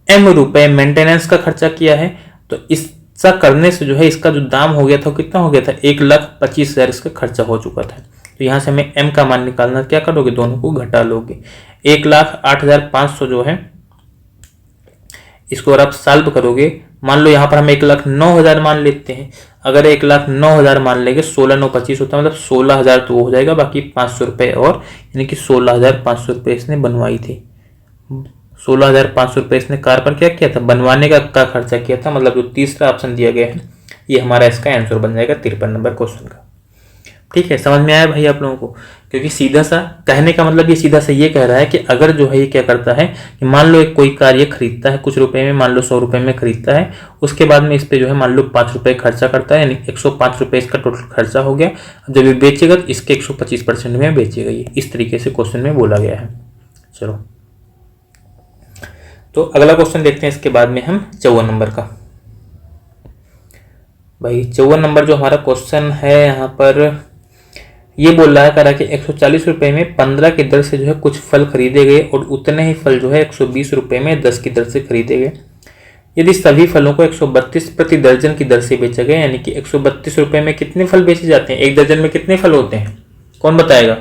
m रुपए मेंटेनेंस का खर्चा किया है, तो इसका करने से जो है इसका जो दाम हो गया था कितना हो गया था, 1,25,000 इसका खर्चा हो चुका था। तो यहाँ से हमें m का मान निकालना, क्या करोगे, दोनों को घटा लोगे। 1,08,500 जो है इसको अगर आप सॉल्व करोगे, मान लो यहाँ पर हम 1,09,000 मान लेते हैं। अगर 1,09,000 मान लेंगे, 16,925 होता है, मतलब 16,000 तो हो जाएगा, बाकी 500 रुपये और, यानी कि 16,500 रुपये इसने बनवाई थी। 16,500 रुपये इसने कार पर क्या किया था, बनवाने का खर्चा किया था, मतलब जो तीसरा ऑप्शन दिया गया है ये हमारा इसका आंसर बन जाएगा 53 नंबर क्वेश्चन का। ठीक है, समझ में आया भाई आप लोगों को? क्योंकि सीधा सा कहने का मतलब ये सीधा सा ये कह रहा है कि अगर जो है ये क्या करता है कि मान लो एक कोई कार ये खरीदता है कुछ रुपए में, मान लो 100 रुपए में खरीदता है, उसके बाद में इस पे जो है मान लो 5 रुपए खर्चा करता है, यानी 105 रुपए इसका टोटल खर्चा हो गया। जब ये बेचेगा तो इसके 125% में बेचेगा। ये इस तरीके से क्वेश्चन में बोला गया है। चलो तो अगला क्वेश्चन देखते हैं इसके बाद में हम 54 नंबर का। भाई 54 नंबर जो हमारा क्वेश्चन है यहाँ पर ये बोल रहा है करा कि 140 रुपए में 15 की दर से जो है कुछ फल खरीदे गए और उतने ही फल जो है 120 रुपए में 10 की दर से खरीदे गए। यदि सभी फलों को 132 प्रति दर्जन की दर से बेचा गया, यानी कि 132 रुपए में कितने फल बेचे जाते हैं? एक दर्जन में कितने फल होते हैं, कौन बताएगा?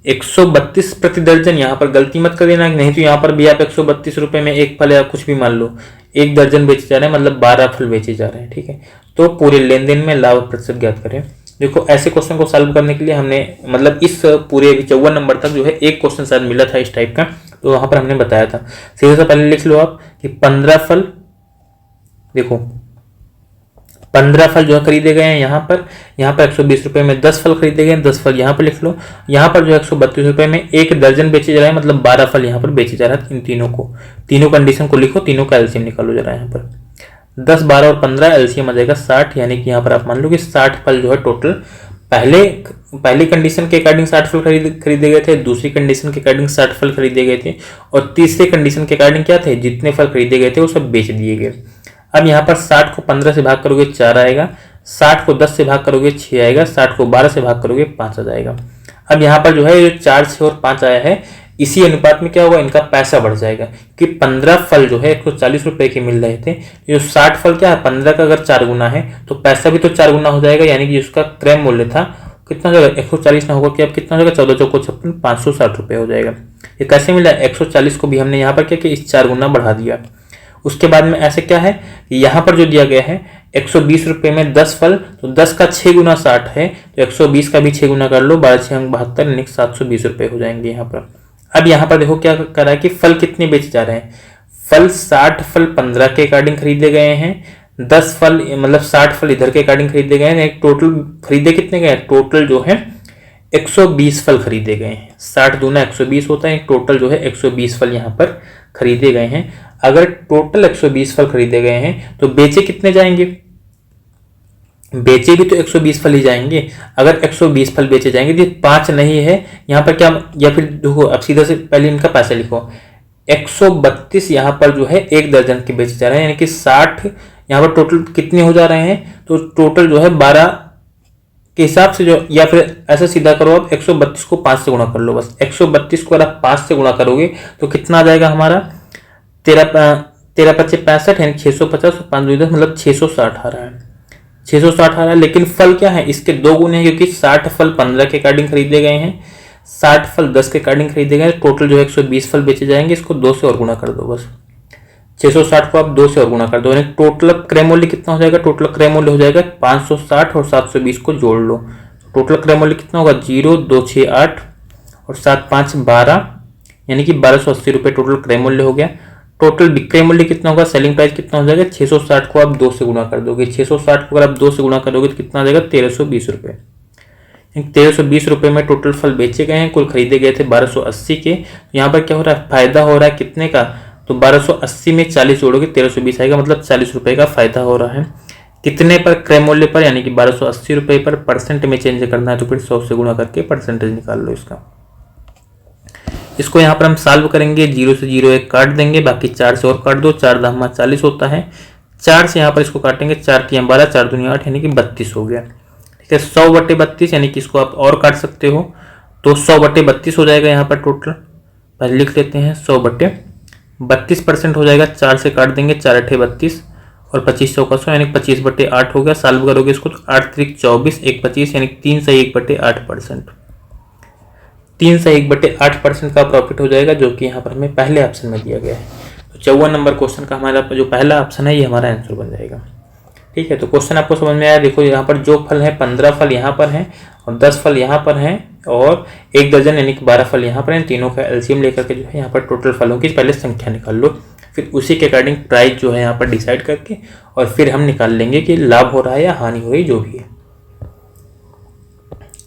132 प्रति दर्जन, यहाँ पर गलती मत कर देना, नहीं तो यहाँ पर भी आप 132 रुपए में एक फल या कुछ भी मान लो, एक दर्जन बेचे जा रहे हैं, मतलब 12 फल बेचे जा रहे हैं। ठीक है, तो पूरे लेन देन में लाभ प्रतिशत ज्ञात करें। देखो ऐसे क्वेश्चन को सॉल्व करने के लिए हमने मतलब इस पूरे 54 नंबर तक जो है एक क्वेश्चन शायद मिला था इस टाइप का, तो वहां पर हमने बताया था। सीधे से पहले लिख लो आप कि 15 फल, देखो 15 फल जो है खरीदे गए हैं यहाँ पर 120 रुपए में 10 फल खरीदे गए हैं, 10 फल यहाँ पर लिख लो। यहाँ पर जो 132 रुपए में एक दर्जन बेचे जा रहा है, मतलब 12 फल यहाँ पर बेचे जा रहा है। इन तीनों को, तीनों कंडीशन को लिखो, तीनों का एलसीएम निकालो जरा। यहाँ पर 10, 12 और 15 एलसीएम आ जाएगा 60, यानी कि यहाँ पर आप मान लो कि 60 फल जो है टोटल पहली कंडीशन के अकॉर्डिंग 60 फल खरीदे गए थे, दूसरी कंडीशन के अकॉर्डिंग 60 फल खरीदे गए थे, और तीसरे कंडीशन के अकॉर्डिंग क्या थे, जितने फल खरीदे गए थे वो सब बेच दिए गए। अब यहाँ पर 60 को 15 से भाग करोगे 4 आएगा, 60 को 10 से भाग करोगे 6 आएगा, 60 को 12 से भाग करोगे 5 आ जाएगा। अब यहाँ पर जो है 4, 6 और 5 आया है, इसी अनुपात में क्या होगा, इनका पैसा बढ़ जाएगा कि 15 फल जो है 140 रुपए के मिल रहे थे, जो 60 फल क्या है 15 का अगर 4 गुना है तो पैसा भी तो 4 गुना हो जाएगा, यानी कि उसका क्रय मूल्य था कितना हो जाएगा 140 ना होगा कि अब कितना हो जाएगा 14 चौको 56 560 रुपए हो जाएगा। ये कैसे मिला, 140 को भी हमने यहाँ पर क्या किया, इस 4 गुना बढ़ा दिया। उसके बाद में ऐसे क्या है, यहाँ पर जो दिया गया है 120 रुपए में 10 फल, तो 10 का 6 गुना 60 है, तो 120 का भी 6 गुना कर लो, 12 6 72 यानी 720 रुपए हो जाएंगे यहाँ पर। अब यहाँ पर देखो क्या कर रहा है कि फल कितने बेचे जा रहे हैं, फल 60 फल 15 के अकॉर्डिंग खरीदे गए हैं, 10 फल मतलब 60 फल इधर के अकॉर्डिंग खरीदे गए हैं, टोटल खरीदे कितने गए, टोटल जो है 120 फल खरीदे गए हैं। 60 दूना 120 होता है, टोटल जो है 120 फल यहाँ पर खरीदे गए हैं। अगर टोटल 120 फल खरीदे गए हैं तो बेचे कितने जाएंगे, बेचे भी तो 120 फल ही जाएंगे। अगर 120 फल बेचे जाएंगे तो 5 नहीं है यहाँ पर क्या, या फिर देखो अब सीधा से पहले इनका पैसा लिखो, 132 यहाँ पर जो है एक दर्जन के बेचे जा रहे हैं, यानी कि 60 यहाँ पर टोटल कितने हो जा रहे हैं, तो टोटल जो है 12 के हिसाब से जो, या फिर ऐसा सीधा करो आप 132 को 5 से गुणा कर लो बस। 132 को अगर आप 5 से गुणा करोगे तो कितना आ जाएगा हमारा 13 25 65 यानी 650 और 5 10 मतलब 660 आ रहा है, 660 आ रहा है। लेकिन फल क्या है, इसके 2 गुने हैं, क्योंकि 60 फल 15 के अकॉर्डिंग खरीदे गए हैं, 60 फल 10 के अकॉर्डिंग खरीदे गए, टोटल जो है 120 फल बेचे जाएंगे। इसको 2 से और गुणा कर दो बस, 660 को आप 2 से और गुणा कर दो, यानी टोटल क्रय मूल्य कितना हो जाएगा, टोटल क्रय मूल्य हो जाएगा 560 और 720 को जोड़ लो, टोटल क्रय मूल्य कितना होगा 0 2 6 8 और 7 5 12, यानी कि 1280 रुपये टोटल क्रय मूल्य हो गया। टोटल विक्रय मूल्य कितना होगा, सेलिंग प्राइस कितना हो जाएगा, 660 को आप 2 से गुणा कर दोगे, 660 को अगर आप 2 से गुणा करोगे तो कितना आ जाएगा 1320 रुपये। 1320 रुपये में टोटल फल बेचे गए हैं, कुल खरीदे गए थे 1280 के। यहाँ पर क्या हो रहा है, फायदा हो रहा है कितने का, तो 1280 में 40 जोड़ोगे 1320 आएगा, मतलब 40 रुपये का फायदा हो रहा है। कितने पर, क्रय मूल्य पर, यानी कि 1280 रुपये पर। परसेंट में चेंज करना है तो फिर 100 से गुणा करके परसेंटेज निकाल लो इसका। इसको यहाँ पर हम सॉल्व करेंगे, 0 से 0 एक काट देंगे, बाकी 4 से और काट दो, 4 दामा 40 होता है, 4 से यहाँ पर इसको काटेंगे, 4 तिया 12 4 दूनी 8 यानी कि 32 हो गया। ठीक है, 100/32 यानी कि इसको आप और काट सकते हो, तो 100/32 हो जाएगा यहाँ पर टोटल। पहले लिख लेते हैं 100/32% हो जाएगा, 4 से काट देंगे, 4 8 32 और 25 चौका 100 यानी 25/8 हो गया। सॉल्व करोगे इसको तो 8 3 24 1 25 यानी 3 से 1/8%, 3 से 1/8% का प्रॉफिट हो जाएगा, जो कि यहाँ पर हमें पहले ऑप्शन में दिया गया है। तो 54 नंबर क्वेश्चन का हमारा जो पहला ऑप्शन है ये हमारा आंसर बन जाएगा। ठीक है, तो क्वेश्चन आपको समझ में आया। देखो यहाँ पर जो फल है 15 फल यहाँ पर हैं और 10 फल यहाँ पर हैं और एक दर्जन यानी कि 12 फल यहाँ पर हैं। तीनों का एलसीएम लेकर के जो है यहाँ पर टोटल फलों की पहले संख्या निकाल लो, फिर उसी के अकॉर्डिंग प्राइस जो है यहाँ पर डिसाइड करके और फिर हम निकाल लेंगे कि लाभ हो रहा है या हानि हो रही, जो भी है।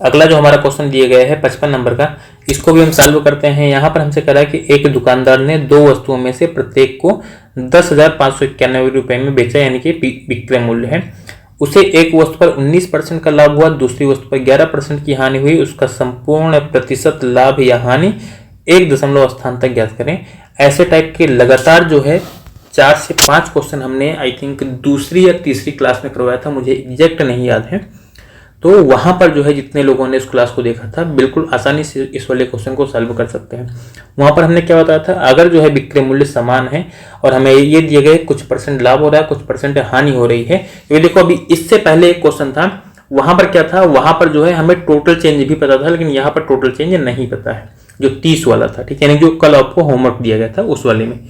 अगला जो हमारा क्वेश्चन दिया गया है 55 नंबर का, इसको भी हम सॉल्व करते हैं। यहाँ पर हमसे कह रहा है कि एक दुकानदार ने दो वस्तुओं में से प्रत्येक को 10,591 रुपए में बेचा, यानी कि विक्रय मूल्य है। उसे एक वस्तु पर 19% का लाभ हुआ, दूसरी वस्तु पर 11% की हानि हुई। उसका संपूर्ण प्रतिशत लाभ या हानि एक दशमलव स्थान तक ज्ञात करें। ऐसे टाइप के लगातार जो है 4 से 5 क्वेश्चन हमने आई थिंक दूसरी या तीसरी क्लास में करवाया था, मुझे एग्जैक्ट नहीं याद है। तो वहां पर जो है जितने लोगों ने इस क्लास को देखा था बिल्कुल आसानी से इस वाले क्वेश्चन को सॉल्व कर सकते हैं। वहां पर हमने क्या बताया था, अगर जो है विक्रय मूल्य समान है और हमें ये दिए गए कुछ परसेंट लाभ हो रहा है, कुछ परसेंट हानि हो रही है। ये देखो अभी इससे पहले एक क्वेश्चन था, वहां पर क्या था, वहां पर जो है हमें टोटल चेंज भी पता था, लेकिन यहाँ पर टोटल चेंज नहीं पता है, जो 30 वाला था, ठीक है, यानी जो कल आपको होमवर्क दिया गया था उस वाले में।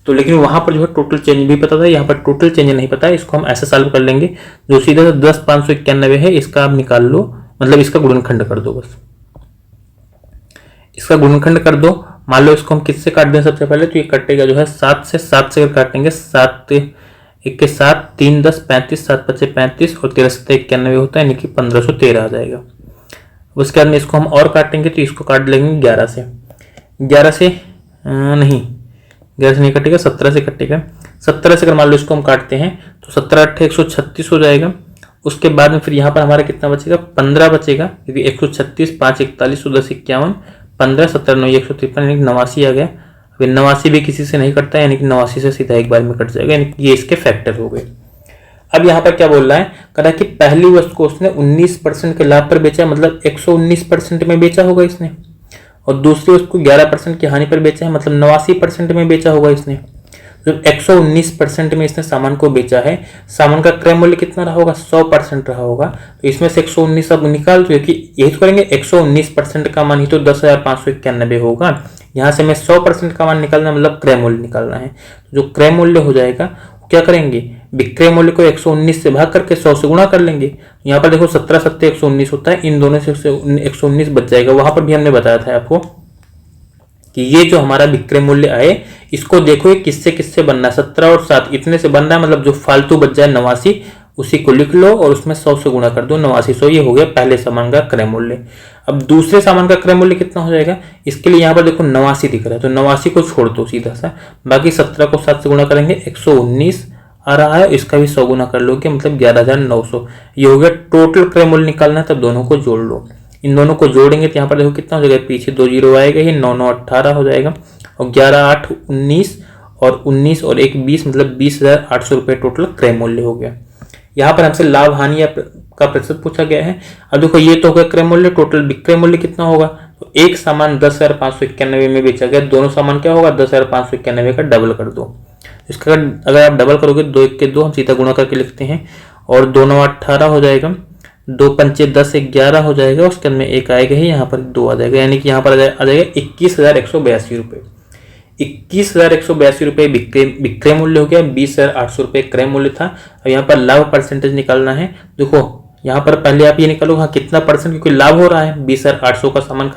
तो लेकिन वहां पर जो है टोटल चेंज भी पता था, यहाँ पर टोटल चेंज नहीं पता है। इसको हम ऐसे सॉल्व कर लेंगे, जो सीधा 10,591 है इसका आप निकाल लो, मतलब इसका गुणनखंड कर दो, बस इसका गुणनखंड कर दो। मान लो इसको हम किससे काट दें, सबसे पहले तो ये कटेगा जो है 7 से अगर काटेंगे, 7 1 के 7, 3 10 35, 7 5 35 और 13 7 91 होता है, यानी कि 1513 आ जाएगा। उसके बाद में इसको हम और काटेंगे तो इसको काट लेंगे 11 से नहीं 11 से नहीं कटेगा, 17 से कटेगा। 17 से अगर मान लो इसको हम काटते हैं तो 17 8 136 हो जाएगा। उसके बाद में फिर यहाँ पर हमारा कितना बचेगा, 15 बचेगा, क्योंकि 136 5 41 10 51 15 17 9 153, यानी कि 89 आ गया। फिर 89 भी किसी से नहीं कटता, यानी कि 89 से सीधा एक बार में कट जाएगा, यानी कि ये इसके फैक्टर हो गए। अब यहाँ पर क्या बोल रहा है, कह रहा है कि पहली वस्तु को उसने 19% के लाभ पर बेचा, मतलब 119% में बेचा होगा इसने, और दूसरी वस्तु को 11% की हानि पर बेचा है, मतलब 89% में बेचा होगा इसने। जब 119% में इसने सामान को बेचा है, सामान का क्रय मूल्य कितना रहा होगा, 100% रहा होगा। तो इसमें से 119 अब निकाल दो, क्योंकि यही तो करेंगे, 119% का मान ही तो 10,591 होगा। यहाँ से हमें 100% का मान निकालना, मतलब क्रय मूल्य निकालना है। तो जो क्रय मूल्य हो जाएगा क्या करेंगे, विक्रय मूल्य को 119 से भाग करके 100 से गुणा कर लेंगे। यहाँ पर देखो 17 7 119 होता है, इन दोनों से 119 बच जाएगा। वहां पर भी हमने बताया था आपको कि ये जो हमारा विक्रय मूल्य आए, इसको देखो ये किससे किससे बनना है, 17 और 7 इतने से बन रहा है, मतलब जो फालतू बच जाए 89 उसी को लिख लो और उसमें 100 से गुणा कर दो, 89 100। ये हो गया पहले सामान का क्रय मूल्य। अब दूसरे सामान का क्रय मूल्य कितना हो जाएगा, इसके लिए यहाँ पर देखो 89 दिख रहा है, तो 89 को छोड़ दो सीधा सा, बाकी 17 को 7 से गुणा करेंगे 119 आ रहा है, इसका भी 100 गुना कर लोगे, मतलब 11,900। ये हो गया टोटल क्रय मूल्य निकालना है, तब दोनों को जोड़ लो। इन दोनों को जोड़ेंगे तो यहाँ पर देखो कितना हो जाएगा, पीछे 2 जीरो आएगा, ये 9 9 18 हो जाएगा, और 11 8 19 और 19 और 1 20, मतलब 20,800 रुपये टोटल क्रय मूल्य हो गया। यहाँ पर हमसे लाभ हानि का प्रतिशत पूछा गया है। अब देखो ये तो हो गया क्रय मूल्य, टोटल विक्रय मूल्य कितना होगा, तो एक सामान 10,591 में बेचा गया, दोनों सामान क्या होगा, 10,591 का डबल कर दो। इसका अगर आप डबल करोगे 2 1 के 2, हम सीधा गुणा करके लिखते हैं, और 2 9 18 हो जाएगा, 2 पंचे 10 11 हो जाएगा, उसके अंदर में 1 आएगा ही, यहाँ पर 2 आ जाएगा, यानी कि यहाँ पर आ जाएगा 21,182 रुपये। 21,182 रुपये विक्रय मूल्य हो गया, 20,800 रुपये क्रय मूल्य था। और यहाँ पर लाभ परसेंटेज निकालना है। देखो यहाँ पर पहले आप ये निकालो, हाँ कितना परसेंट, क्योंकि लाभ हो रहा है, 20,800 का सामान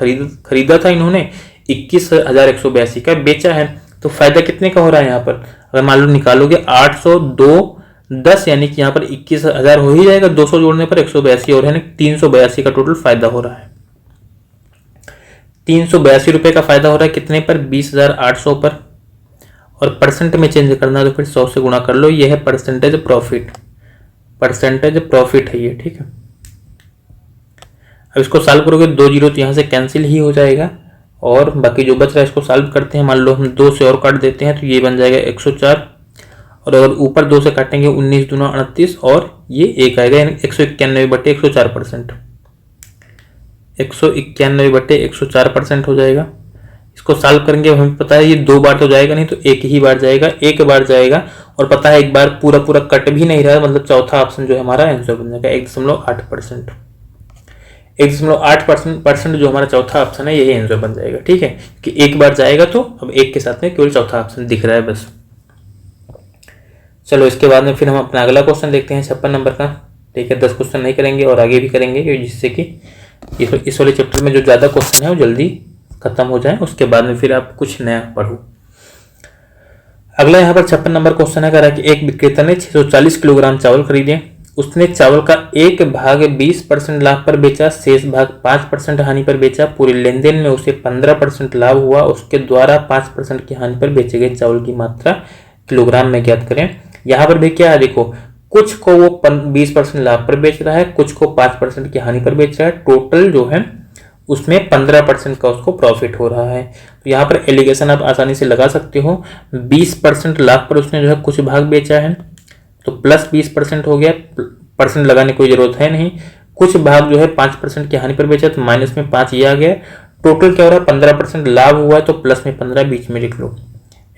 खरीदा था इन्होंने, 21,182 का बेचा है, तो फायदा कितने का हो रहा है यहाँ पर, अगर मान लो निकालोगे 802 10, यानी कि यहाँ पर 21,000 हो ही जाएगा, 200 जोड़ने पर 182 और है, 382 का टोटल फायदा हो रहा है। 382 रुपये का फायदा हो रहा है कितने पर, 20,800 पर, और परसेंट में चेंज करना तो फिर 100 से गुणा कर लो। ये है परसेंटेज प्रॉफिट है ये, ठीक है। अब इसको सॉल्व करोगे 2 जीरो तो यहाँ से कैंसिल ही हो जाएगा, और बाकी जो बच रहा है इसको सॉल्व करते हैं। मान लो हम 2 से और काट देते हैं तो ये बन जाएगा 104, और अगर ऊपर 2 से काटेंगे 19 दूना 38, और ये 1 आएगा, यानी 191/104%, 191/104% हो जाएगा। इसको सॉल्व करेंगे, हमें पता है ये 2 बार तो जाएगा नहीं, तो एक ही बार जाएगा, एक बार जाएगा, और पता है एक बार पूरा कट भी नहीं रहा, मतलब चौथा ऑप्शन जो है हमारा आंसर बन जाएगा 1.8%। 1.8% जो हमारा चौथा ऑप्शन है यही आंसर बन जाएगा, ठीक है, कि एक बार जाएगा तो अब एक के साथ में केवल चौथा ऑप्शन दिख रहा है बस। चलो इसके बाद में फिर हम अपना अगला क्वेश्चन देखते हैं 56 नंबर का, ठीक है। 10 क्वेश्चन नहीं करेंगे और आगे भी करेंगे, जिससे कि इस वाले चैप्टर में जो ज़्यादा क्वेश्चन है वो जल्दी खत्म हो जाए, उसके बाद में फिर आप कुछ नया पढ़ो। अगला यहाँ पर 56 नंबर क्वेश्चन है, कह रहा है कि एक विक्रेता ने 640 किलोग्राम चावल खरीदे, उसने चावल का 1/20% लाभ पर बेचा, शेष भाग 5% हानि पर बेचा। पूरे लेन देन में उसे 15% लाभ हुआ। उसके द्वारा 5% की हानि पर बेचे गए चावल की मात्रा किलोग्राम में ज्ञात करें। यहाँ पर भी क्या है, देखो कुछ को वो 20% लाभ पर बेच रहा है, कुछ को 5% की हानि पर बेच रहा है। टोटल जो है उसमें 15% का उसको प्रॉफिट हो रहा है। तो यहाँ पर एलिगेशन आप आसानी से लगा सकते हो। 20% लाभ पर उसने जो है कुछ भाग बेचा है, तो प्लस 20% हो गया, परसेंट लगाने की कोई जरूरत है नहीं। कुछ भाग जो है 5% की हानि पर बेचा, तो माइनस में 5 ये आ गया। टोटल क्या हो रहा है, 15% लाभ हुआ है, तो प्लस में 15 बीच में लिख लो।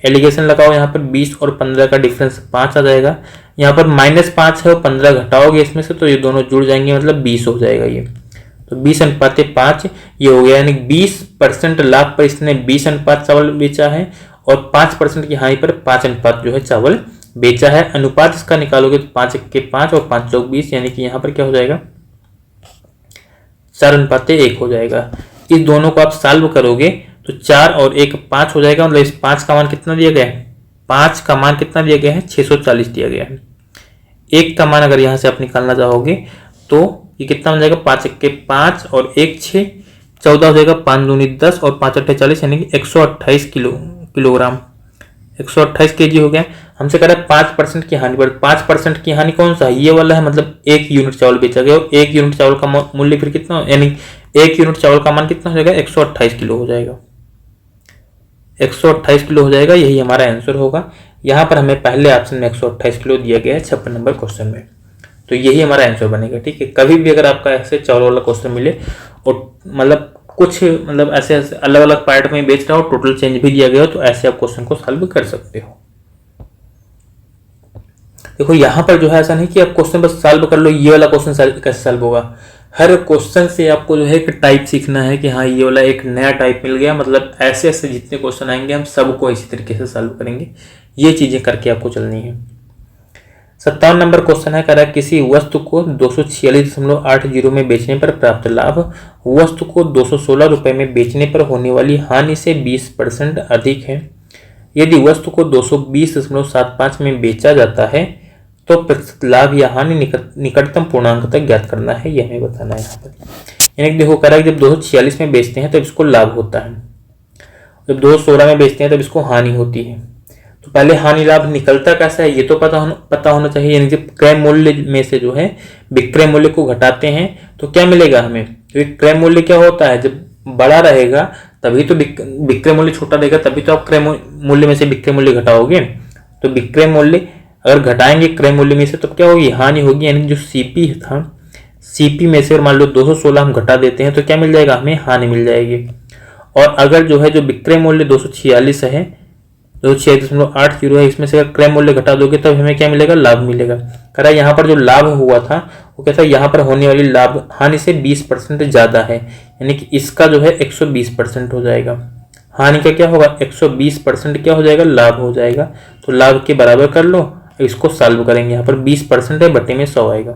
एलिगेशन लगाओ, यहाँ पर 20 और 15 का डिफरेंस 5 आ जाएगा। यहाँ पर -5 है और 15 घटाओगे इसमें से, तो ये दोनों जुड़ जाएंगे, मतलब 20 हो जाएगा ये। तो 20:5 ये हो गया, यानी 20% लाभ पर इसने 20 चावल बेचा है और 5% की हानि पर 5 जो है चावल बेचा है। अनुपात इसका निकालोगे तो 5 और 5 20, यानी कि यहाँ पर क्या हो जाएगा 4:1 हो जाएगा। इस दोनों को आप सॉल्व करोगे तो 4 और 1 5 हो जाएगा। मतलब इस 5 का मान कितना दिया गया है, 5 का मान कितना दिया गया है 640 दिया गया है। 1 का मान अगर यहाँ से आप निकालना चाहोगे तो ये कितना बन जाएगा, 5 और 1 6 14 हो जाएगा, 5 दूनी 10 और 5 8 40, यानी कि 128 किलोग्राम 128 केजी हो गया। हमसे कह रहा है 5% की हानि पर। 5% की हानि कौन सा है, ये वाला है, मतलब 1 यूनिट चावल बेचा गया। 1 यूनिट चावल का मूल्य फिर कितना, यानी 1 यूनिट चावल का मान कितना हो जाएगा, 128 किलो हो जाएगा। 128 किलो हो जाएगा, यही हमारा आंसर होगा। यहाँ पर हमें पहले ऑप्शन में 128 किलो दिया गया है 56 नंबर क्वेश्चन में, तो यही हमारा आंसर बनेगा। ठीक है, कभी भी अगर आपका ऐसे चावल वाला क्वेश्चन मिले और मतलब कुछ मतलब ऐसे अलग अलग पार्ट में बेच रहा हो, टोटल चेंज भी दिया गया हो, तो ऐसे आप क्वेश्चन को सॉल्व कर सकते हो। देखो यहाँ पर जो है ऐसा नहीं कि आप क्वेश्चन बस सॉल्व कर लो, ये वाला क्वेश्चन कैसे सॉल्व होगा। हर क्वेश्चन से आपको जो है एक टाइप सीखना है कि हाँ ये वाला एक नया टाइप मिल गया, मतलब ऐसे ऐसे जितने क्वेश्चन आएंगे हम सबको इसी तरीके से सॉल्व करेंगे। ये चीजें करके आपको चलनी है। 57 नंबर क्वेश्चन है, कह रहा है किसी वस्तु को 246.80 में बेचने पर प्राप्त लाभ वस्तु को 216 रुपए में बेचने पर होने वाली हानि से 20% अधिक है। यदि वस्तु को 220.75 में बेचा जाता है तो प्रतिशत लाभ या हानि निकटतम पूर्णांक तक ज्ञात करना है, यह हमें बताना है यहाँ पर। यानी देखो कह रहा है जब 246 में बेचते हैं तब इसको लाभ होता है, जब 216 में बेचते हैं तब इसको हानि होती है। तो पहले हानि लाभ निकलता कैसा है ये तो पता होना चाहिए। यानी जब क्रय मूल्य में से जो है विक्रय मूल्य को घटाते हैं तो क्या मिलेगा हमें, क्योंकि क्रय मूल्य क्या होता है, जब बड़ा रहेगा तभी तो विक्रय मूल्य छोटा देगा, तभी तो आप क्रय मूल्य में से विक्रय मूल्य घटाओगे। तो विक्रय मूल्य अगर घटाएंगे क्रय मूल्य में से तो क्या होगी, हानि होगी। यानी जो सीपी था, सीपी में से मान लो 216 हम घटा देते हैं तो क्या मिल जाएगा, हमें हानि मिल जाएगी। और अगर जो है जो विक्रय मूल्य 246 है, 246.80 है, इसमें से अगर क्रय मूल्य घटा दोगे तब हमें क्या मिलेगा, लाभ मिलेगा। कह रहा है यहाँ पर जो लाभ हुआ था वो कहता है यहाँ पर होने वाली लाभ हानि से 20% ज्यादा है, यानी कि इसका जो है 120% हो जाएगा। हानि का क्या होगा, 120% क्या हो जाएगा, लाभ हो जाएगा। तो लाभ के बराबर कर लो, इसको सॉल्व करेंगे। यहाँ पर 20% है, बटे में 100 आएगा।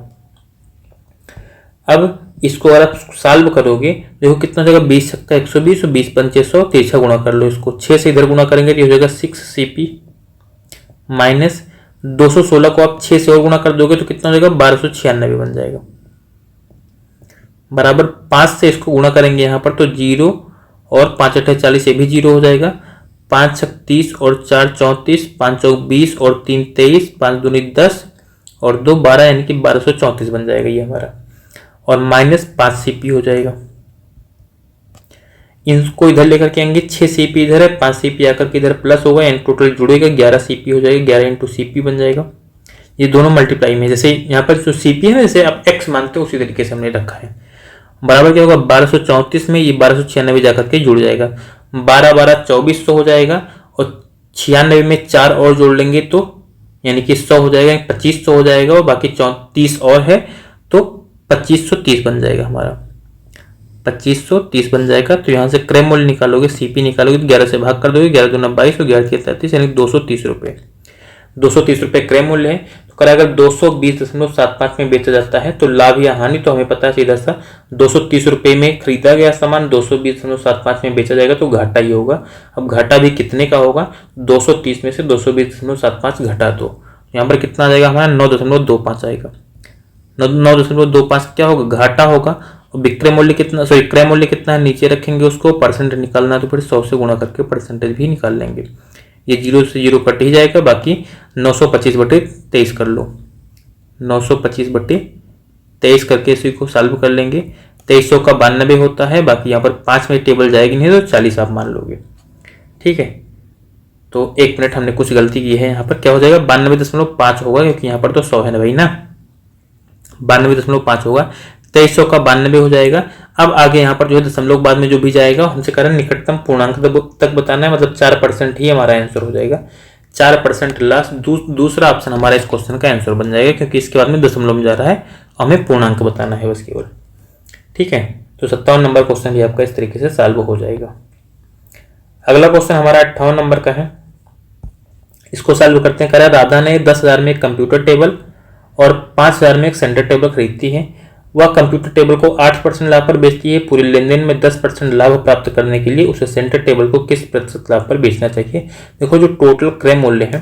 अब इसको अगर आप सॉल्व करोगे देखो कितना हो जाएगा, 20 सकता 120 और 20 पंचे 100, तिरछा गुणा कर लो इसको। 6 से इधर गुणा करेंगे तो हो जाएगा 6 CP माइनस 216 को आप 6 से और गुणा कर दोगे तो कितना हो जाएगा, 1296 बन जाएगा। बराबर 5 से इसको गुणा करेंगे यहाँ पर तो 0 और 5 8 40, ये भी 0 हो जाएगा। 5 6 30 और 4 34, 5 चौक 20 और 3 23, 5 दूनी 10 और 2 12, यानी कि 1234 बन जाएगा ये हमारा। और माइनस 5 CP हो जाएगा। इनको इधर लेकर के आएंगे, 6 CP इधर है, 5 CP आकर के इधर प्लस होगा, यानी टोटल जुड़ेगा 11 CP हो जाएगा। 11 इंटू CP बन जाएगा। ये दोनों मल्टीप्लाई में, जैसे यहाँ पर जो CP है ना, जैसे आप x मानते हो उसी तरीके से हमने रखा है। बराबर क्या होगा, 1234 में ये 1296 जाकर के जुड़ जाएगा। 12 12 2400 हो जाएगा और 96 में 4 और जोड़ लेंगे तो यानी कि 100 हो जाएगा, 2500 हो जाएगा और बाकी 30 और है तो 2530 बन जाएगा हमारा। 2530 बन जाएगा। तो यहाँ से क्रय मूल्य निकालोगे, CP निकालोगे तो 11 से भाग कर दोगे, 11 दूना 22 और 11 33, यानी 230 रुपये। 230 रुपये क्रय मूल्य है। तो करें अगर 220.75 में बेचा जाता है तो लाभ या हानि तो हमें पता है सीधा सा, 230 रुपये में खरीदा गया सामान 220.75 में बेचा जाएगा तो घाटा ही होगा। अब घाटा भी कितने का होगा, 230 में से 220.75 घटा दो, यहाँ पर कितना आ जाएगा हमारा 9.25 आएगा। 9.25 क्या होगा, घाटा होगा। और विक्रय मूल्य कितना, सॉरी क्रय मूल्य कितना है, नीचे रखेंगे उसको, परसेंट निकालना है तो फिर 100 से गुणा करके परसेंटेज भी निकाल लेंगे। ये 0 से 0 कट ही जाएगा, बाकी 925/23 कर लो, 925/23 करके इसी को सॉल्व कर लेंगे। 2300 का 92 होता है, बाकी यहाँ पर 5 में टेबल जाएगी नहीं तो 40 आप मान लोगे। ठीक है, तो 1 मिनट, हमने कुछ गलती की है। यहाँ पर क्या हो जाएगा, 92.5 होगा, क्योंकि यहाँ पर तो 100 है ना भाई ना, 92.5 होगा। 2300 का 92 हो जाएगा। अब आगे यहाँ पर जो है दशमलव बाद में जो भी जाएगा, हमसे कह रहे हैं निकटतम पूर्णांक तक बताना है, मतलब 4% ही हमारा आंसर हो जाएगा। 4% लास्ट दूसरा ऑप्शन हमारा इस क्वेश्चन का आंसर बन जाएगा, क्योंकि इसके बाद में दशमलव में जा रहा है, हमें पूर्णांक बताना है बस केवल। ठीक है, तो 57 नंबर क्वेश्चन भी आपका इस तरीके से सॉल्व हो जाएगा। अगला क्वेश्चन हमारा 58 नंबर का है, इसको सॉल्व करते हैं। कह रहा है राधा ने 10,000 में एक कंप्यूटर टेबल और 5,000 में एक सेंटर टेबल खरीदती है। वह कंप्यूटर टेबल को 8% लाभ पर बेचती है। पूरे लेनदेन में 10% लाभ प्राप्त करने के लिए उसे सेंटर टेबल को किस प्रतिशत लाभ पर बेचना चाहिए। देखो, जो टोटल क्रय मूल्य है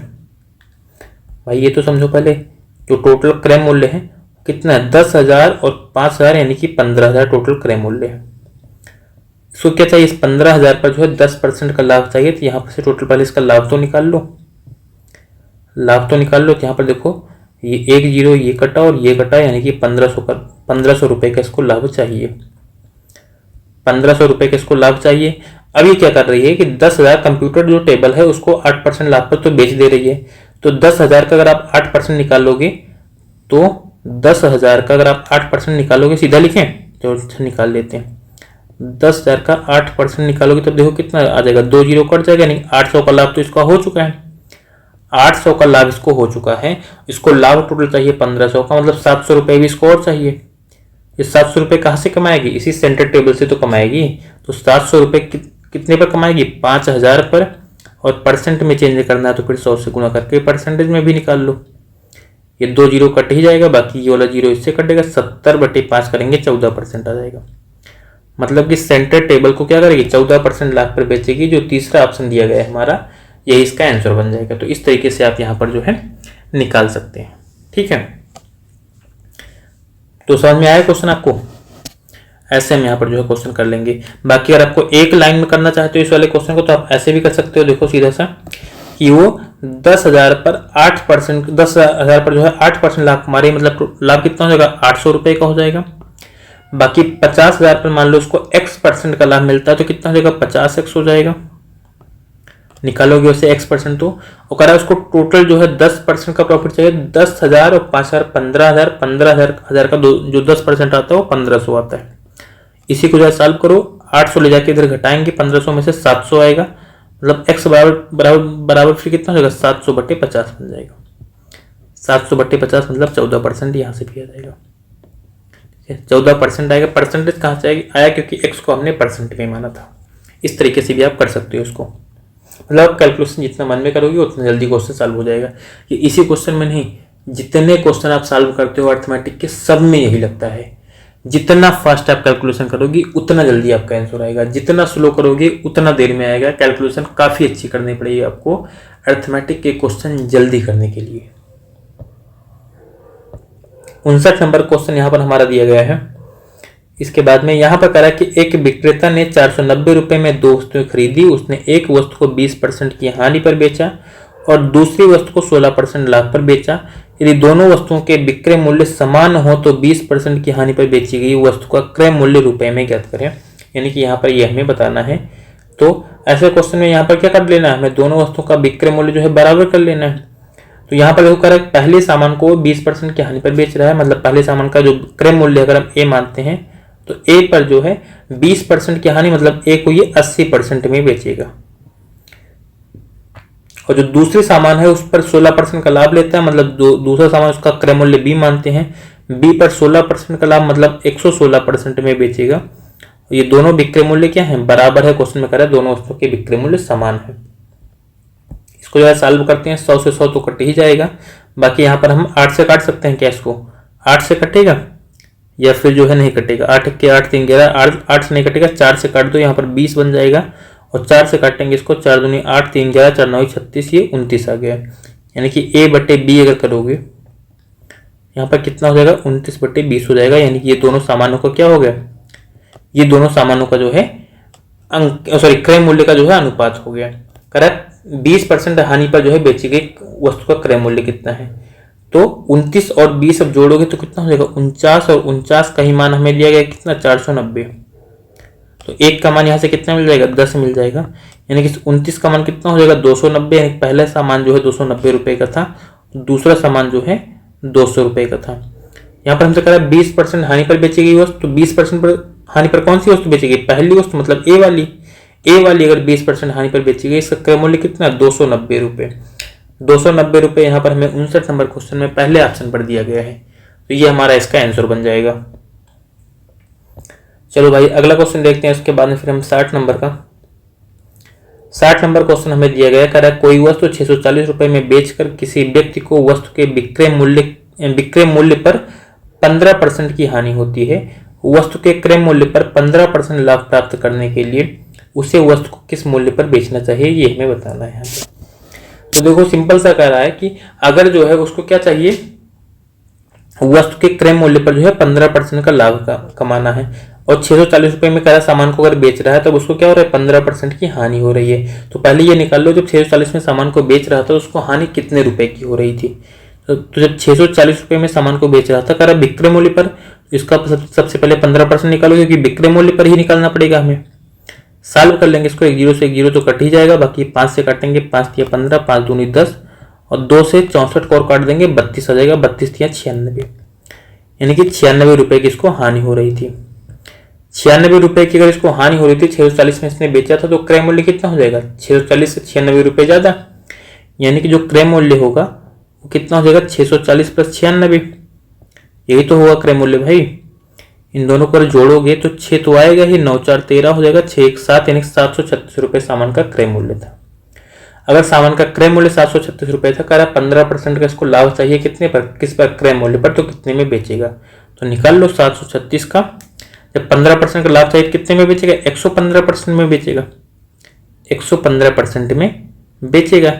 भाई, ये तो समझो पहले, जो टोटल क्रय मूल्य है कितना है, 10,000 और 5,000 यानी कि 15,000 टोटल क्रय मूल्य है। इसको क्या चाहिए, इस 15,000 पर जो है 10% का लाभ चाहिए। तो यहाँ पर से टोटल पहले इसका लाभ तो निकाल लो, लाभ तो निकाल लो। तो यहाँ पर देखो, ये 1 0 ये कटा और ये कटा, यानी कि 1500 रुपए का इसको लाभ चाहिए, 1500 रुपए का इसको लाभ चाहिए। अब ये क्या कर रही है कि 10,000 कंप्यूटर जो टेबल है उसको 8% लाभ पर तो बेच दे रही है। तो 10,000 का अगर आप 8% निकालोगे, तो 10,000 का अगर आप 8% निकालोगे, सीधा लिखें तो निकाल लेते हैं, 10,000 का 8% निकालोगे तो देखो कितना आ जाएगा, 2 0 कट जाएगा, यानी 800 का लाभ तो इसका हो चुका है, 800 का लाभ इसको हो चुका है। इसको लाभ टोटल चाहिए 1500 का, मतलब 700 रुपए भी इसको और चाहिए। ये 700 रुपए कहाँ से कमाएगी, इसी सेंटर टेबल से तो कमाएगी। तो 700 रुपए कितने पर कमाएगी, 5,000 पर। और परसेंट में चेंज करना है तो फिर 100 से गुणा करके परसेंटेज में भी निकाल लो। ये 2 0 कट ही जाएगा, बाकी ये वाला 0 इससे कटेगा, 70/5 करेंगे 14% आ जाएगा। मतलब कि सेंटर टेबल को क्या करेगी, 14% लाभ पर बेचेगी। जो तीसरा ऑप्शन दिया गया है हमारा, यही इसका आंसर बन जाएगा। तो इस तरीके से आप यहाँ पर जो है निकाल सकते हैं। ठीक है, तो समझ में आया क्वेश्चन आपको, ऐसे हम यहाँ पर जो है क्वेश्चन कर लेंगे। बाकी अगर आपको एक लाइन में करना चाहते हो इस वाले क्वेश्चन को, तो आप ऐसे भी कर सकते हो। देखो सीधा सा कि वो 10,000 पर 8%, 10,000 पर जो है 8% लाभ हमारे, मतलब लाभ कितना हो जाएगा, 800 रुपए का हो जाएगा। बाकी 50,000 पर मान लो उसको x% का लाभ मिलता है, तो कितना हो जाएगा, 50x हो जाएगा। निकालोगे उसे x%, तो वो कह रहा है उसको टोटल जो है 10% का प्रॉफिट चाहिए। 10,000 और 5,000 15,000, 15,000 का जो 10% आता है वो 1,500 आता है। इसी को जो है सॉल्व करो, 800 ले जाके इधर घटाएंगे, 1,500 में से 700 आएगा, मतलब x बराबर फिर कितना हो जाएगा, 700/50 बन जाएगा। 700/50 मतलब 14% यहाँ से भी आ जाएगा। 14% आएगा। परसेंटेज कहाँ से आया, क्योंकि x को हमने परसेंट में माना था। इस तरीके से भी आप कर सकते हो उसको, मतलब कैलकुलेशन जितना मन में करोगे उतना जल्दी क्वेश्चन सॉल्व हो जाएगा। ये इसी क्वेश्चन में नहीं, जितने क्वेश्चन आप सॉल्व करते हो अर्थमेटिक के, सब में यही लगता है। जितना फास्ट आप कैलकुलेशन करोगे उतना जल्दी आपका आंसर आएगा, जितना स्लो करोगे उतना देर में आएगा। कैलकुलेशन काफ़ी अच्छी करनी पड़ेगी आपको अर्थमेटिक के क्वेश्चन जल्दी करने के लिए। 59 नंबर क्वेश्चन यहाँ पर हमारा दिया गया है। इसके बाद में यहाँ पर कह रहा है कि एक विक्रेता ने 490 रुपए में 2 वस्तुएं खरीदी। उसने एक वस्तु को 20% की हानि पर बेचा और दूसरी वस्तु को 16% लाभ पर बेचा। यदि दोनों वस्तुओं के विक्रय मूल्य समान हो तो 20% की हानि पर बेची गई वस्तु का क्रय मूल्य रुपए में ज्ञात करें। यानी कि यहाँ पर यह हमें बताना है। तो ऐसे क्वेश्चन में यहाँ पर क्या कर लेना है, हमें दोनों वस्तुओं का विक्रय मूल्य जो है बराबर कर लेना है। तो यहाँ पर देखो कह रहा है पहले सामान को 20% की हानि पर बेच रहा है, मतलब पहले सामान का जो क्रय मूल्य अगर हम ए मानते हैं तो ए पर जो है 20% की हानि, मतलब ए को ये 80% में बेचेगा। और जो दूसरे सामान है उस पर 16% का लाभ लेता है, मतलब दूसरा सामान उसका क्रय मूल्य बी मानते हैं, बी पर 16% का लाभ मतलब 116% में बेचेगा। ये दोनों विक्रय मूल्य क्या है, बराबर है। क्वेश्चन में कह रहा है दोनों वस्तुओं के विक्रय मूल्य समान है। इसको जो है सॉल्व करते हैं, 100 से 100 तो कट ही जाएगा। बाकी यहाँ पर हम 8 से काट सकते हैं क्या, इसको 8 से कटेगा या फिर जो है नहीं कटेगा। 8 के 8 3 11, 8 से नहीं कटेगा, 4 से काट दो, यहाँ पर 20 बन जाएगा। और 4 से काटेंगे इसको, 4 दूनी 8 3 11 4 9 36, ये 29 आ गया। यानी कि a/b अगर करोगे यहाँ पर कितना हो जाएगा 29/20 हो जाएगा, यानी कि ये दोनों सामानों का क्या हो गया, ये दोनों सामानों का जो है क्रय मूल्य का जो है अनुपात हो गया। करेक्ट। 20% हानि पर जो है बेची गई वस्तु का क्रय मूल्य कितना है, तो 29 और 20 अब जोड़ोगे तो कितना हो जाएगा 49, और 49 का ही मान हमें दिया गया कितना 490, तो एक का मान यहाँ से कितना मिल जाएगा 10 मिल जाएगा, यानी कि 29 का मान कितना हो जाएगा 290, यानी पहला सामान जो है 290 रुपए का था, दूसरा सामान जो है 200 रुपए का था। यहाँ पर हमसे कह रहा है 20% हानि पर बेची गई वस्तु, तो 20% पर हानि पर कौन सी वस्तु बेची गई, पहली वस्तु मतलब ए वाली अगर 20% हानि पर बेची गई, इसका क्रय मूल्य कितना 290 रुपये। 290 रुपये यहाँ पर हमें 59 नंबर क्वेश्चन में पहले ऑप्शन पर दिया गया है, तो ये हमारा इसका आंसर बन जाएगा। चलो भाई अगला क्वेश्चन देखते हैं, उसके बाद में फिर हम 60 नंबर क्वेश्चन हमें दिया गया, कह रहा है कोई वस्तु 640 रुपए में बेचकर किसी व्यक्ति को वस्तु के विक्रय मूल्य पर 15% की हानि होती है। वस्तु के क्रय मूल्य पर 15% लाभ प्राप्त करने के लिए उसे वस्तु को किस मूल्य पर बेचना चाहिए, ये हमें बताना है यहाँ पे। तो देखो सिंपल सा कह रहा है कि अगर जो है उसको क्या चाहिए, वस्तु के क्रय मूल्य पर जो है 15% का लाभ कमाना है, और 640 रुपए में कह रहा सामान को अगर बेच रहा है तब उसको क्या हो रहा है 15% की हानि हो रही है। तो पहले ये निकाल लो, जब 640 में सामान को बेच रहा था उसको हानि कितने रुपए की हो रही थी, तो जब 640 रुपए में सामान को बेच रहा था कह रहा विक्रय मूल्य पर, इसका सबसे पहले 15% निकालो, क्योंकि विक्रय मूल्य पर ही निकालना पड़ेगा हमें। सॉल्व कर लेंगे इसको, 1 0 से 1 0 तो कट ही जाएगा, बाकी 5 से काटेंगे, 5 तिया 15, 5 दूनी 10, और 2 से 64 को और काट देंगे, 32 आ जाएगा, 32 तिया 96, यानी कि 96 रुपए की इसको हानि हो रही थी। 96 रुपए की अगर इसको हानि हो रही थी, 640 में इसने बेचा था, तो क्रय मूल्य कितना हो जाएगा 640 से 96 रुपए ज्यादा, यानी कि जो क्रय मूल्य होगा वो कितना हो जाएगा 640 प्लस 96, यही तो होगा क्रय मूल्य भाई। इन दोनों को जोड़ोगे तो 6 तो आएगा ही, 9 4 13 हो जाएगा, 6 1 7, यानी 736 रुपए सामान का क्रय मूल्य था। अगर सामान का क्रय मूल्य 736 रुपए था, कह रहा 15% का इसको लाभ चाहिए कितने पर, किस पर, क्रय मूल्य पर, तो कितने में बेचेगा, तो निकाल लो 736 का, जब 15% का लाभ चाहिए कितने में बेचेगा 115% में बेचेगा, 115% में बेचेगा।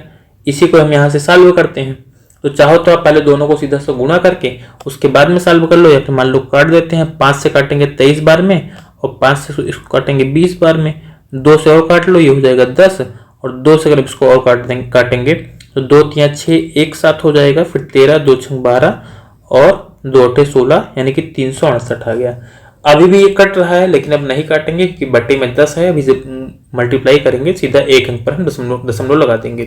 इसी को हम यहाँ से सॉल्व करते हैं, तो चाहो तो आप पहले दोनों को सीधा से गुणा करके उसके बाद में सॉल्व कर लो, या फिर मान लो काट देते हैं, 5 से काटेंगे 23 बार में, और 5 से इसको काटेंगे 20 बार में, 2 से और काट लो, ये हो जाएगा 10, और 2 से अगर इसको और काटेंगे तो 2 तिया 6 एक साथ हो जाएगा, फिर 13, 2 6 12, और 2 8 16, यानी कि 368 आ गया। अभी भी ये कट रहा है, लेकिन अब नहीं काटेंगे क्योंकि बट्टे में 10 है, अभी से मल्टीप्लाई करेंगे, सीधा एक अंक पर हम दशमलव लगा देंगे।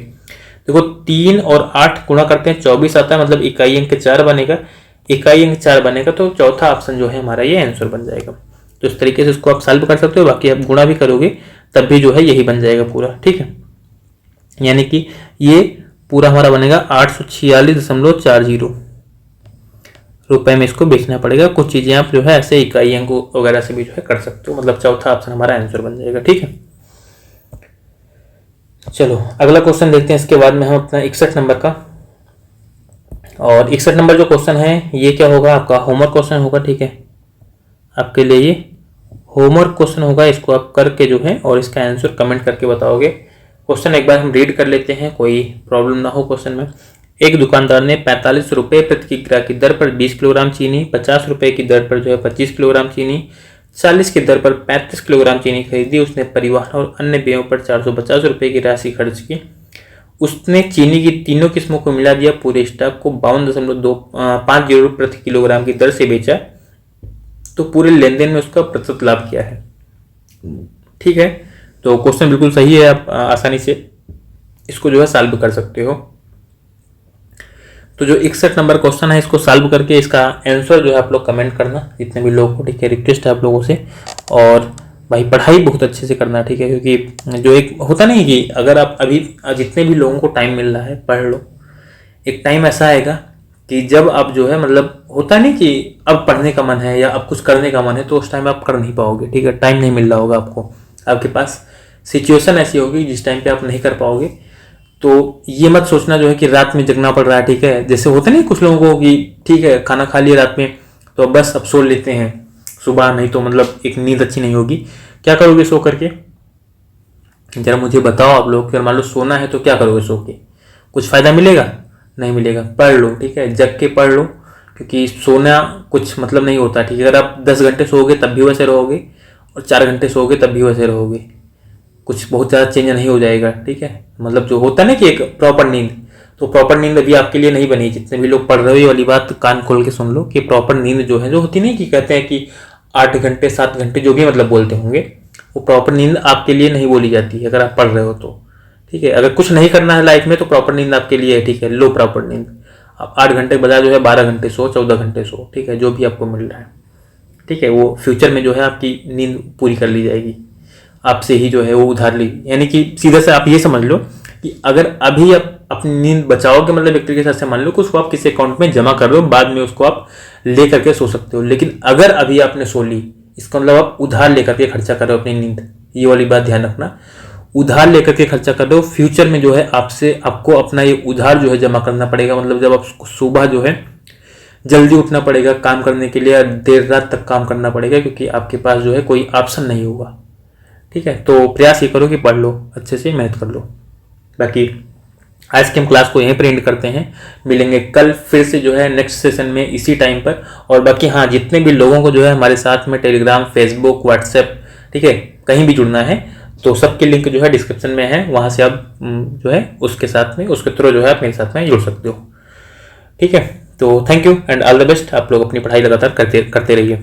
देखो 3 और 8 गुणा करते हैं 24 आता है, मतलब इकाई अंक 4 बनेगा, इकाई अंक 4 बनेगा, तो चौथा ऑप्शन जो है हमारा ये आंसर बन जाएगा। तो इस तरीके से इसको आप सॉल्व कर सकते हो, बाकी आप गुणा भी करोगे तब भी जो है यही बन जाएगा पूरा, ठीक है। यानी कि ये पूरा हमारा बनेगा 846.40 रुपए में इसको बेचना पड़ेगा। कुछ चीजें आप जो है ऐसे इकाई अंक वगैरह से भी जो है कर सकते हो, मतलब चौथा ऑप्शन हमारा आंसर बन जाएगा, ठीक है। चलो अगला क्वेश्चन देखते हैं, इसके बाद में हम अपना 61 नंबर का, और 61 नंबर जो क्वेश्चन है ये क्या होगा, आपका होमवर्क क्वेश्चन होगा, ठीक है। आपके लिए ये होमवर्क क्वेश्चन होगा, इसको आप करके जो है और इसका आंसर कमेंट करके बताओगे। क्वेश्चन एक बार हम रीड कर लेते हैं, कोई प्रॉब्लम ना हो क्वेश्चन में। एक दुकानदार ने 45 रुपये प्रति किग्रा की दर पर 20 किलोग्राम चीनी, 50 रुपये की दर पर जो है 25 किलोग्राम चीनी, 40 की दर पर 35 किलोग्राम चीनी खरीदी। उसने परिवहन और अन्य व्ययों पर 450 रुपये की राशि खर्च की। उसने चीनी की तीनों किस्मों को मिला दिया, पूरे स्टॉक को 52.50 प्रति किलोग्राम की दर से बेचा, तो पूरे लेन देन में उसका प्रतिशत लाभ क्या है, ठीक है। तो क्वेश्चन बिल्कुल सही है, आप आसानी से इसको जो है सॉल्व कर सकते हो। तो जो 61 नंबर क्वेश्चन है इसको सॉल्व करके इसका आंसर जो है आप लोग कमेंट करना, जितने भी लोगों को, ठीक है। रिक्वेस्ट है आप लोगों से, और भाई पढ़ाई बहुत अच्छे से करना, ठीक है, क्योंकि जो एक होता नहीं कि अगर आप अभी जितने भी लोगों को टाइम मिल रहा है पढ़ लो, एक टाइम ऐसा आएगा कि जब आप जो है मतलब होता नहीं कि अब पढ़ने का मन है या अब कुछ करने का मन है, तो उस टाइम आप कर नहीं पाओगे, ठीक है। टाइम नहीं मिल रहा होगा आपको, आपके पास सिचुएशन ऐसी होगी जिस टाइम पे आप नहीं कर पाओगे। तो ये मत सोचना जो है कि रात में जगना पड़ रहा है, ठीक है। जैसे होता नहीं कुछ लोगों को कि ठीक है खाना खा लिया रात में तो बस अब सो लेते हैं, सुबह नहीं तो मतलब एक नींद अच्छी नहीं होगी। क्या करोगे सो करके, जरा मुझे बताओ आप लोग। अगर मान लो सोना है तो क्या करोगे सो के, कुछ फायदा मिलेगा? नहीं मिलेगा। पढ़ लो, ठीक है, जग के पढ़ लो, क्योंकि सोना कुछ मतलब नहीं होता, ठीक है। अगर आप 10 घंटे सोओगे तब भी वैसे रहोगे, और 4 घंटे सोओगे तब भी वैसे रहोगे, कुछ बहुत ज़्यादा चेंज नहीं हो जाएगा, ठीक है। मतलब जो होता है ना कि एक प्रॉपर नींद, तो प्रॉपर नींद अभी आपके लिए नहीं बनी। जितने भी लोग पढ़ रहे हो ये वाली बात कान खोल के सुन लो कि प्रॉपर नींद जो है, जो होती नहीं कि कहते हैं कि 8 घंटे 7 घंटे जो भी मतलब बोलते होंगे, वो प्रॉपर नींद आपके लिए नहीं बोली जाती है अगर आप पढ़ रहे हो तो, ठीक है। अगर कुछ नहीं करना है लाइफ में तो प्रॉपर नींद आपके लिए है, ठीक है। लो प्रॉपर नींद, आप 8 घंटे के बजाय जो है 12 घंटे सो, 14 घंटे सो, ठीक है, जो भी आपको मिल रहा है, ठीक है। वो फ्यूचर में जो है आपकी नींद पूरी कर ली जाएगी, आपसे ही जो है वो उधार ली। यानी कि सीधे से आप ये समझ लो कि अगर अभी आप अपनी नींद बचाओगे, मतलब व्यक्ति के साथ से मान लो कि उसको आप किसी अकाउंट में जमा कर दो, बाद में उसको आप ले करके सो सकते हो। लेकिन अगर अभी आपने सो ली, इसका मतलब आप उधार लेकर के खर्चा कर रहे हो अपनी नींद, ये वाली बात ध्यान रखना। उधार लेकर के खर्चा कर रहे हो, फ्यूचर में जो है आपको अपना ये उधार जो है जमा करना पड़ेगा। मतलब जब आप सुबह जो है जल्दी उठना पड़ेगा काम करने के लिए, देर रात तक काम करना पड़ेगा, क्योंकि आपके पास जो है कोई ऑप्शन नहीं होगा, ठीक है। तो प्रयास ये करो कि पढ़ लो, अच्छे से मेहनत कर लो। बाकी आज की हम क्लास को यहीं पर एंड करते हैं, मिलेंगे कल फिर से जो है नेक्स्ट सेशन में इसी टाइम पर। और बाकी हाँ, जितने भी लोगों को जो है हमारे साथ में टेलीग्राम, फेसबुक, व्हाट्सएप, ठीक है, कहीं भी जुड़ना है तो सबके लिंक जो है डिस्क्रिप्शन में है, वहाँ से आप जो है उसके साथ में, उसके थ्रू जो है आप मेरे साथ में जुड़ सकते हो, ठीक है। तो thank you and all the best. आप लोग अपनी पढ़ाई लगातार करते रहिए।